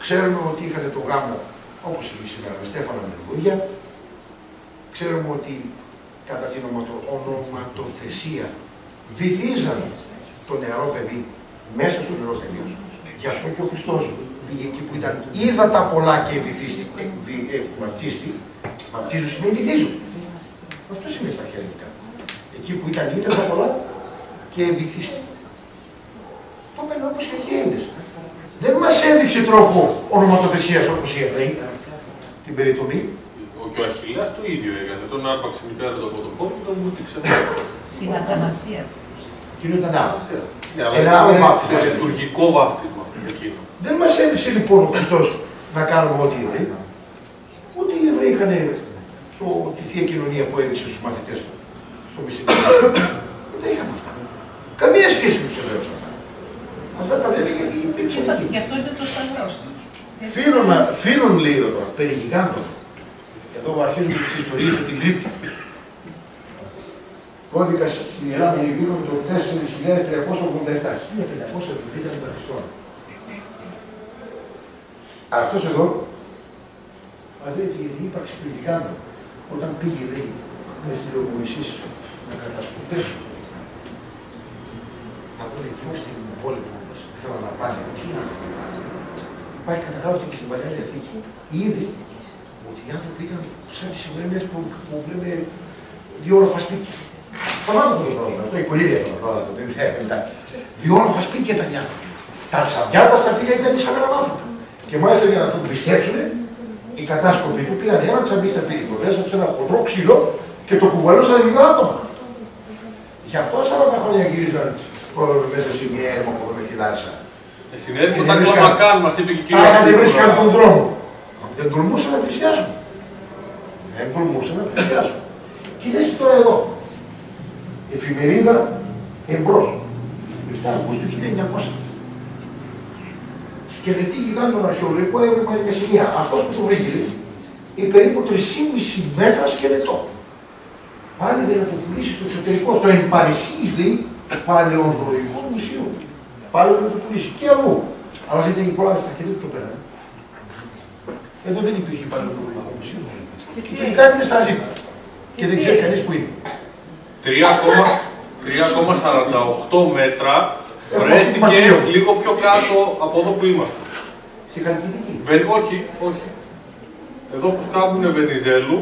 ξέρουμε ότι είχατε το γάμο, όπως εμείς σήμερα, με Στέφανα με Λουλούδια. Ξέρουμε ότι κατά την ονοματοθεσία βυθίζαν το νεαρό παιδί μέσα στο νερό τελείως. Γι' αυτό και ο Χριστός πήγε εκεί που ήταν ύδατα πολλά και βαπτίστη. Βαπτίζουν σημαίνει βυθίζουν. Αυτό σημαίνει στα χέρια. Εκεί που ήταν ύδατα πολλά και βυθίστη. Το έκαναν όπως και οι Έλληνες. Δεν μας έδειξε τρόπο ονοματοθεσίας όπως οι Εβραίοι την περιτομή. Και ο Αχιλλέας το ίδιο έκανε. Τον άρπαξε η μητέρα του από το πόδι και τον βούτυξε. Την Αθανασία. Εκείνο ήταν άλλο. Ένα άλλο βάπτισμα, λειτουργικό βάπτισμα εκείνο. Δεν μας έδειξε λοιπόν ο Χριστός να κάνουμε ό,τι οι Εβραίοι. Ούτε οι Εβραίοι είχαν τη Θεία Κοινωνία που έδειξε στους μαθητές του. Στο μυστικό. Δεν είχαν αυτά. Καμία σχέση με τους Εβραίους αυτά. Αυτά τα λέει γιατί υπήρξε εκεί. Γι' αυτό είναι το σταυρός. Φίλων λέει εδώ τώρα, περιγιγάντων. Εδώ αρχίζουν τις ιστορίες από την κρύπτη. Κώδικα στην Ελλάδα Λιβύου το 4.387, 1570 μετά Χριστό. Αυτός εδώ, μας λέει για την ύπαρξη του γιγάντου, όταν πήγε, λέει, στις Λεωμονησίες να κατασκοπέσουν. Να πω εκεί στην πόλη που θέλω να πάνε, εκεί υπάρχει καταγράφει και στην Παλαιά Διαθήκη, ήδη ότι οι άνθρωποι ήταν σαν τις σημερινές που βλέπουμε διόροφα σπίτια. Φανάται το πρόβλημα, αυτό είναι πολύ δύσκολο πρόβλημα, το μετά. Διόροφα σπίτια ήταν οι άνθρωποι. Τα τσαμπιά, τα σταφύλια ήταν σαν έναν άνθρωπο. Και μάλιστα για να τον πιστέψουν, οι κατάσκοποι του πήγαν ένα τσαμπί σταφύλι, το δέσαν σε ένα χοντρό ξύλο και το κουβαλούσαν δύο άτομα. Γι' αυτό 40 χρόνια γυρίζαν μέσα σε μια έρημο από εδώ με τη Λάρισα. Στην έρημο τα κλαμακάν, μας είπε και η κυρία. Άρα δεν βρίσκαν τον δρόμο. Δεν τολμούσαν να πλησιάσουν. Δεν τολμούσαν να πλησιάσουν. Κοιτάξτε τώρα εδώ. Εφημερίδα εμπρός. 7 Αυγούστου 1900. Σκελετή γιγάντων αρχαιολογικό έβλεπα η Μεσσηνία. Αυτός που το βρήκε είναι περίπου 3,5 μέτρα σκελετό. Πάλι δεν να το πουλήσει στο εξωτερικό, στο εν Παρισίς, λέει, παλαιοντολογικό μουσείο. Πάλι δεν το πουλήσει και αλλού. Αλλά δεν είχε πολλά στα χέρια του το πέραν. Εδώ δεν υπήρχε παλαιοντολογικό μουσείο. Και τελικά είναι στα ζήτα. Και δεν ξέρει κανείς που είναι. 3,48 μέτρα βρέθηκε λίγο πιο κάτω από εδώ που είμαστε. Στη Χαλκιδική. Όχι, όχι. Εδώ που σκάβουνε Βενιζέλου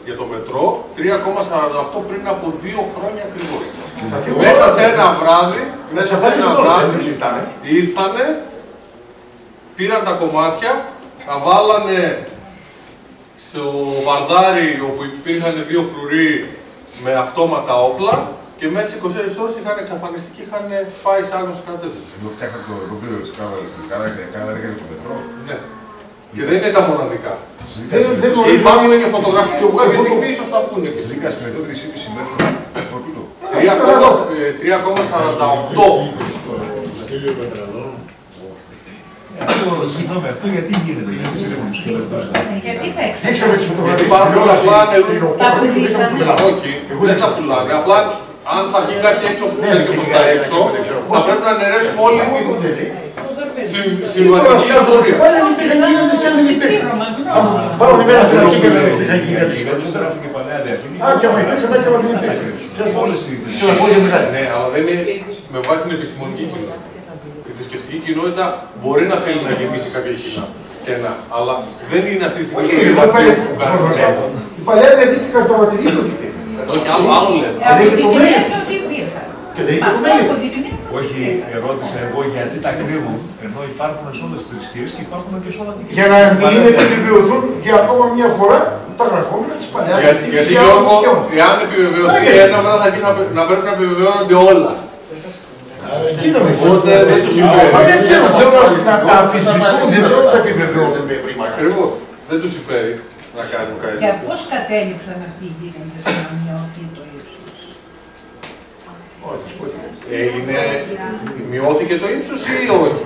για το μετρό, 3,48 πριν από 2 χρόνια ακριβώς. Μέσα σε ένα βράδυ, ήρθανε, πήραν τα κομμάτια, τα βάλανε στο βαρδάρι όπου υπήρχαν 2 φρουροί με αυτόματα όπλα και μέσα σε 24 ώρες είχαν εξαφανιστεί και είχαν πάει σε άγνωση κατεύθυνση. Εδώ φτιάχναν το βίντεο της κάμερα για το μετρό. Ναι. Και δεν είναι τα μοναδικά. Υπάρχουν και φωτογραφίες που κάποια στιγμή ίσως θα πούνε και Ζήκα στην εδώ 3,5 μέτρα. 3,48. Συγγνώμη, αυτό γιατί γίνεται, Γιατί παίξει. Δείξαμε τις φωτογραφίες. Γιατί υπάρχουν απλά Τα πουλήσανε. Όχι, δεν τα πουλάνε. Απλά αν θα βγει κάτι έξω που δεν είναι τα έξω, θα πρέπει να αναιρέσουμε όλη την συμβατική ιστορία. Βάλω την μέρα φυλακή και δεν είχα γίνει κάτι. και Παλαιά Διαθήκη. Α, και άμα υπήρξε, μετά και άμα δεν υπήρξε. Όλες οι Σε ένα πόλεμο μεγάλη. Ναι, αλλά δεν είναι με βάση την επιστημονική κοινότητα. Η θρησκευτική κοινότητα μπορεί να θέλει να γεμίσει κάποια κενά, αλλά δεν είναι αυτή τη στιγμή που κάνει. Η Παλαιά Διαθήκη καταβατηρεί το τι υπήρχε. Όχι, άλλο λένε. Αποδεικνύεται ότι υπήρχαν. Αυτό αποδεικνύεται. Όχι, ερώτησα εγώ γιατί τα κρύβουν, ενώ υπάρχουν σε όλες τις θρησκείες και υπάρχουν και σε όλα τα Για να μην επιβεβαιωθούν για ακόμα μια φορά τα γραφόμενα της Παλαιάς Διαθήκης. Γιατί Γιώργο, εάν επιβεβαιωθεί ένα πράγμα θα γίνει να πρέπει να επιβεβαιώνονται όλα. Οπότε δεν του συμφέρει. Μα δεν θέλω να τα αμφισβητούν, δεν θέλω να τα επιβεβαιώνουν με ευρήματα. Ακριβώς. Δεν του συμφέρει να κάνουν κάτι. Και πώς κατέληξαν αυτοί οι γίγαντες να μειωθεί το ύψος. Μειώθηκε το ύψος ή όχι?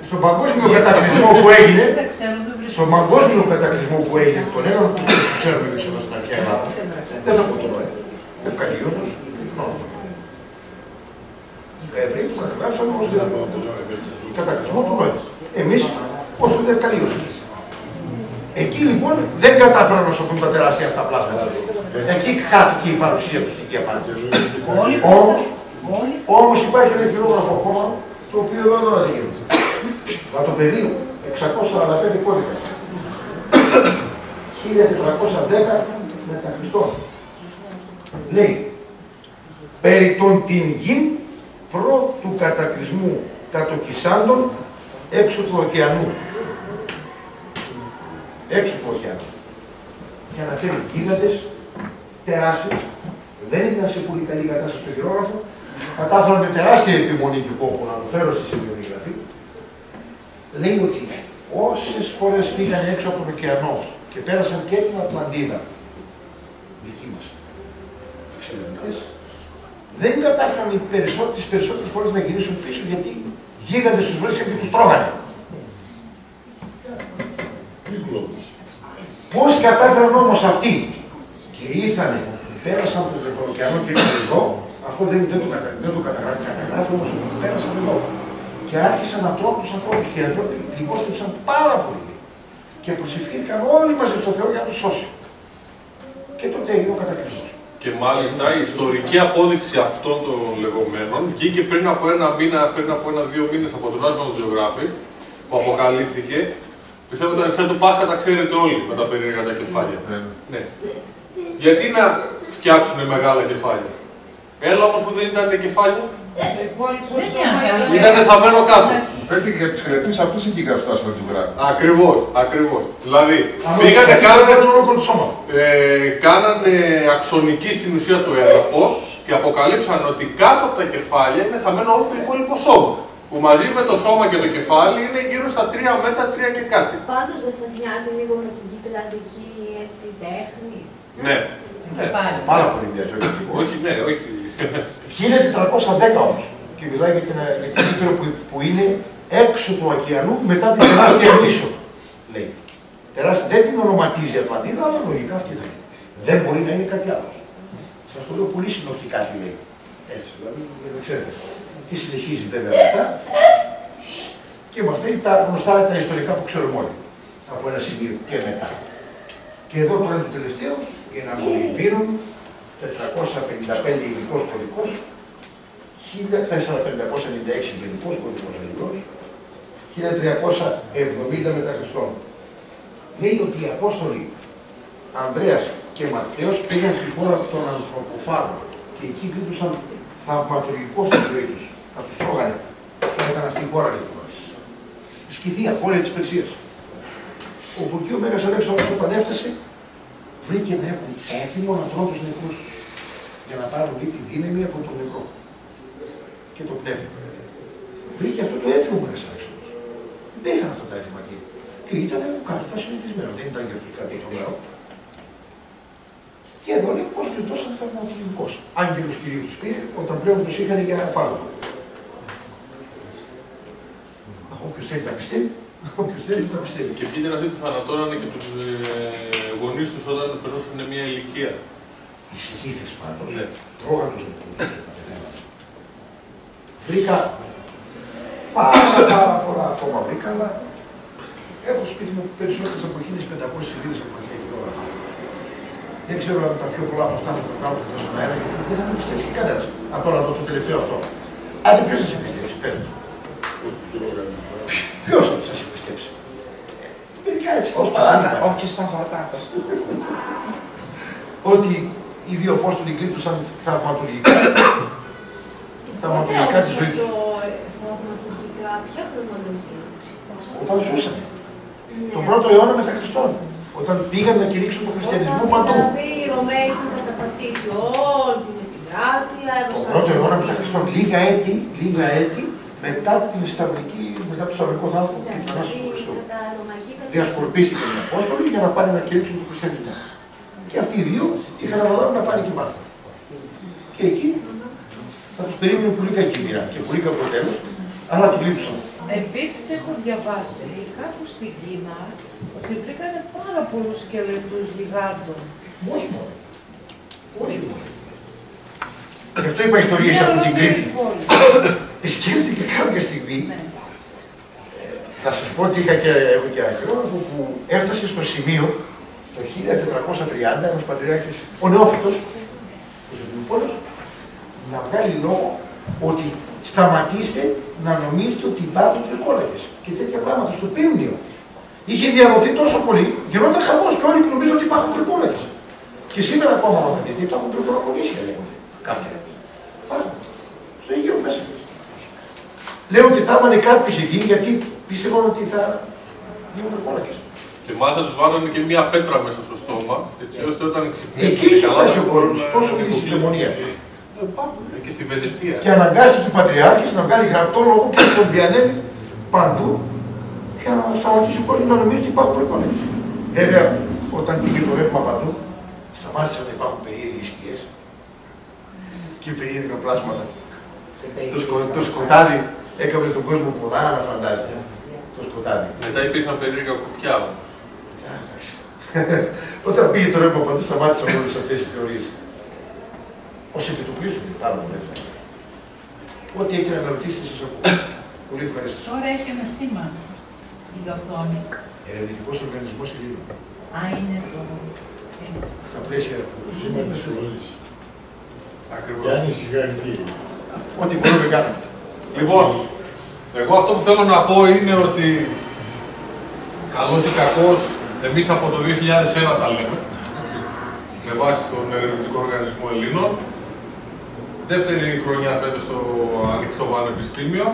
Στον παγκόσμιο κατακλυσμό που έγινε, Δεν ξέρω, δεν βρίσκω. στον παγκόσμιο κατακλυσμό που έγινε, τον έναν που ξέρουμε εμείς εδώ στην αρχαία Ελλάδα, δεν θα πω το νόημα. Ευκαλίωτος, οι Εβραίοι που καταγράψαν ως κατακλυσμό του νόημα. Εμείς ως ούτε ευκαλίωτος. Εκεί λοιπόν δεν κατάφεραν να σωθούν τα τεράστια αυτά πλάσματα. Εκεί χάθηκε η παρουσία τους εκεί απάντηση. Όμως υπάρχει ένα χειρόγραφο ακόμα, το οποίο δεν το αναδεικνύει. Βατοπεδίου, 645 κώδικα. 1410 μετά Χριστόν. Λέει, περί των την γην πρώτου κατακλυσμού κατοκισάντων έξω του ωκεανού. Έξω του ωκεανού. Και αναφέρει γίγαντες τεράστιοι. Δεν ήταν σε πολύ καλή κατάσταση στο χειρόγραφο. Κατάφεραν με τεράστια επιμονή και κόπο να το φέρω στη σημειογραφή. Λέει ότι όσες φορές φύγανε έξω από τον ωκεανό και πέρασαν και την Ατλαντίδα, δική μας, εξερευνητές, δεν κατάφεραν τις περισσότερες φορές να γυρίσουν πίσω γιατί γίγαντες τους βρίσκαν και τους τρώγανε. Πώς κατάφεραν όμως αυτοί και ήρθανε, πέρασαν τον ωκεανό και εδώ, αυτό δεν το καταγράφει, όμως το πέρασαν εδώ. Και άρχισαν να τρώουν τους ανθρώπους και οι άνθρωποι λιγόστεψαν πάρα πολύ. Και προσευχήθηκαν όλοι μαζί στο Θεό για να τους σώσει. Και τότε έγινε ο κατακλυσμός. Και μάλιστα η ιστορική απόδειξη αυτών των λεγόμενων βγήκε πριν από ένα μήνα, πριν από 1-2 μήνες από τον National Geographic, που αποκαλύφθηκε. Πιστεύω ότι τα νησιά του Πάσχα τα ξέρετε όλοι με τα περίεργα τα κεφάλια. Ναι. Γιατί να φτιάξουν μεγάλα κεφάλια. Έλα όμως που δεν ήταν κεφάλια. Ήταν θαμμένο κάτω. Φαίνεται και για τους κρετούς αυτούς εκεί γράψει το National Geographic. Ακριβώς. Δηλαδή, πήγανε, κάνανε αξονική στην ουσία του έδαφος και αποκαλύψαν ότι κάτω από τα κεφάλια είναι θαμμένο όλο το υπόλοιπο σώμα. Που μαζί με το σώμα και το κεφάλι είναι γύρω στα 3 μέτρα, 3 και κάτι. Πάντως δεν σας μοιάζει λίγο με την κυκλαδική έτσι τέχνη. Ναι. Πάρα πολύ μοιάζει. Όχι, ναι, όχι. 1410 όμως. Και μιλάει για την Ήπειρο που είναι έξω του ωκεανού μετά την τεράστια νήσο. Λέει. Τεράστια, δεν την ονοματίζει Ατλαντίδα, αλλά λογικά αυτή θα είναι. Δεν μπορεί να είναι κάτι άλλο. Σας το λέω πολύ συνοπτικά τι λέει. Έτσι, δηλαδή, δεν ξέρετε. Και συνεχίζει βέβαια μετά. Και μας λέει τα γνωστά τα ιστορικά που ξέρουμε όλοι. Από ένα σημείο και μετά. Και εδώ τώρα είναι το τελευταίο, για να μην πήρουν 455 ειδικός κωδικός, 1596 γενικός κωδικός ελληνικός, 1370 μετά Χριστόν. Λέει ότι οι Απόστολοι Ανδρέας και Ματθαίος πήγαν στη χώρα των ανθρωποφάγων και εκεί βρίσκονταν θαυματουργικό στη ζωή τους. Θα τους τρώγανε. Και ήταν αυτή η χώρα λοιπόν. Σκυθία, πόλη της Περσίας. Όπου εκεί ο Μέγας Αλέξανδρος όταν έφτασε, βρήκε να έχουν έθιμο να τρώνε τους νεκρούς τους. Για να πάρουν τη δύναμη από τον νεκρό. Και το πνεύμα. Βρήκε αυτό το έθιμο ο Μέγας Αλέξανδρος. Δεν είχαν αυτά τα έθιμα εκεί. Και ήταν καθόλου συνηθισμένο. Δεν ήταν για αυτούς κάτι τρομερό. Και εδώ λέει πώς γλιτώσαν θαυματουργικός. Άγγελος Κυρίου τους πήρε όταν πλέον τους είχαν για φάρμακο. Όποιος θέλει να πιστεύει, όποιος θέλει να πιστεύει. Και ποιοι ήταν αυτοί που θανατώνανε και τους γονείς τους όταν περνούσαν μια ηλικία. Οι σκύθες πάντως, ναι. Τρώγαν τους νεκρούς. Βρήκα πάρα πολλά ακόμα βρήκα, αλλά έχω σπίτι μου περισσότερες από 1500 σελίδες από αρχαία χειρόγραφα. Δεν ξέρω αν τα πιο πολλά από αυτά θα τα κάνω στον αέρα, γιατί δεν θα με πιστέψει κανένας. Αν τώρα δω το τελευταίο αυτό. Αν ποιος θα σε πιστέψει, πες μου. Ποιος θα σας πιστέψει. Μερικά έτσι, ως παράδειγμα. Όχι στα χορτάκια. Ότι οι δύο Απόστολοι γλίτωσαν θαυματουργικά. Θαυματουργικά τη ζωή τους. Θαυματουργικά, ποια χρονολογία. Όταν ζούσαν. Τον πρώτο αιώνα μετά Χριστόν. Όταν πήγαν να κηρύξουν τον χριστιανισμό παντού. Δηλαδή οι Ρωμαίοι είχαν καταπατήσει όλη την επικράτεια. Τον πρώτο αιώνα μετά Χριστόν. Λίγα έτη μετά την σταυρική, μετά το σταυρικό θάνατο και την Ανάσταση του Χριστού. Διασκορπίστηκαν οι Απόστολοι για να πάνε να κηρύξουν τον χριστιανισμό. Και αυτοί οι δύο είχαν αναλάβει να πάνε και μάθουν. Και εκεί θα τους περίμενε πολύ κακή μοίρα και πολύ κακό τέλος, αλλά την κλείψαν. Επίσης έχω διαβάσει κάπου στην Κίνα ότι βρήκανε πάρα πολλούς σκελετούς γιγάντων. Όχι μόνο. Όχι μόνο. Γι' αυτό είπα ιστορίες από την Κρήτη. Σκέφτηκε κάποια στιγμή. Θα σας πω ότι είχα και αρχαιόλογο που έφτασε στο σημείο το 1430 ένας πατριάρχης, ο Νεόφυτος, ο Ζευγιουπόλος, να βγάλει λόγο ότι σταματήστε να νομίζετε ότι υπάρχουν τρικόλακες και τέτοια πράγματα στο Πύμνιο. Είχε διαδοθεί τόσο πολύ, γινόταν χαμός και όλοι νομίζουν ότι υπάρχουν τρικόλακες. Και σήμερα ακόμα αν θα δείτε υπάρχουν τρικολακονίσια λέγονται. Κάποια. Υπάρχουν. Στο Αιγαίο μέσα. Λέω ότι θα έμανε κάποιος εκεί γιατί πίστευαν ότι θα γίνουν τρικόλακες. Και μάλιστα τους βάλανε και μία πέτρα μέσα στο στόμα, έτσι ώστε όταν ξυπνήσουν. Εκεί είχε φτάσει ο κόσμος, τόσο η συντεμονία. Και στη Βενετία. Και αναγκάστηκε ο Πατριάρχης να βγάλει γραπτό λόγο και να τον διανέμει παντού για να σταματήσει ο κόσμος να νομίζει ότι υπάρχουν προεικόνες. Βέβαια, όταν πήγε το ρεύμα παντού, σταμάτησαν να υπάρχουν περίεργες σκιές και περίεργα πλάσματα. Το σκοτάδι έκαμε τον κόσμο πολλά να φαντάζεται. Το σκοτάδι. Μετά υπήρχαν περίεργα κουπιά όμως. Όταν πήγε το ρεύμα παντού, σταμάτησαν όλες αυτές οι θεωρίες. ως επιτοπλίστων, πάρα πολύ. Ό,τι έχετε να με ρωτήσετε, σας ακούω. Πολύ ευχαριστώ. Τώρα έχει ένα σήμα η οθόνη. Ερευνητικός οργανισμός Ελλήνων. Α, είναι το σήμα. Στα πλαίσια του Σήμα της σχολής. Ακριβώς. Γιάννη, συγχαρητήρια. ό,τι μπορούμε κάνουμε. Λοιπόν, εγώ αυτό που θέλω να πω είναι ότι καλός ή κακός, εμείς από το 2001 τα λέμε, έτσι, με βάση τον Ερευνητικό Οργανισμό Ελλήνων. Δεύτερη χρονιά φέτος στο Ανοιχτό Πανεπιστήμιο.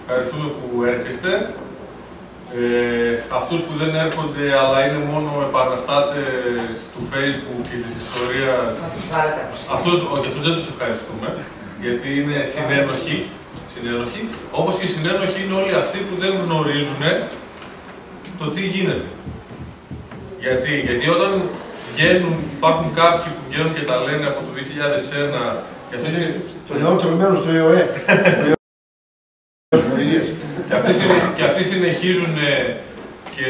Ευχαριστούμε που έρχεστε. Αυτούς που δεν έρχονται, αλλά είναι μόνο επαναστάτες του Facebook και της ιστορίας, αυτούς δεν τους ευχαριστούμε, γιατί είναι συνένοχοι, όπως και συνένοχοι είναι όλοι αυτοί που δεν γνωρίζουν το τι γίνεται. Γιατί όταν υπάρχουν κάποιοι που βγαίνουν και τα λένε από το 2001 το νεότερο μέρος του ΕΟΕ. Και αυτοί συνεχίζουν και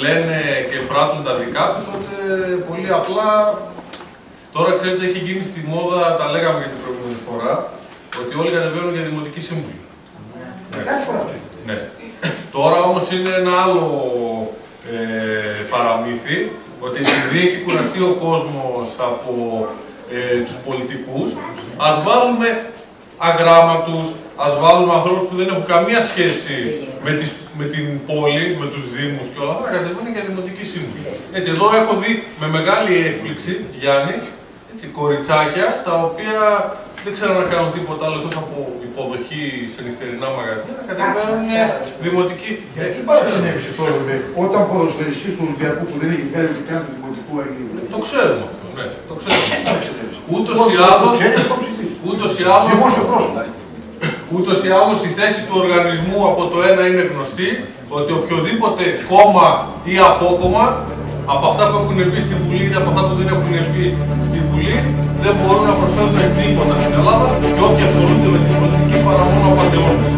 λένε και πράττουν τα δικά τους, τότε πολύ απλά, τώρα ξέρετε έχει γίνει στη μόδα, τα λέγαμε και την προηγούμενη φορά, ότι όλοι κατεβαίνουν για δημοτική σύμβουλη. Ναι. Τώρα όμως είναι ένα άλλο παραμύθι, ότι επειδή έχει κουραστεί ο κόσμος από τους πολιτικούς, ας βάλουμε αγράμματους, ας βάλουμε ανθρώπους που δεν έχουν καμία σχέση με την πόλη, με τους δήμους και όλα αυτά, να κατεβαίνουν για δημοτική σύμβουλη. Έτσι, εδώ έχω δει με μεγάλη έκπληξη, Γιάννη, έτσι, κοριτσάκια, τα οποία δεν ξέρουν να κάνουν τίποτα άλλο εκτός από υποδοχή σε νυχτερινά μαγαζιά, να κατεβαίνουν δημοτική. Γιατί πάρα συνέβησε τώρα όταν ποδοσφαιριστής του Ολυμπιακού που δεν έχει φέρει και καν του δημοτικού Αγίου. Το ξέρουμε αυτό, ναι, το ξέρουμε. Ούτως ή άλλως η θέση του οργανισμού από το ένα είναι γνωστή, ότι οποιοδήποτε κόμμα ή απόκομμα, από αυτά που έχουν μπει στη Βουλή ή από αυτά που δεν έχουν μπει στη Βουλή, δεν μπορούν να προσφέρουν τίποτα στην Ελλάδα και όποιοι ασχολούνται με την πολιτική παρά μόνο απατεώνες.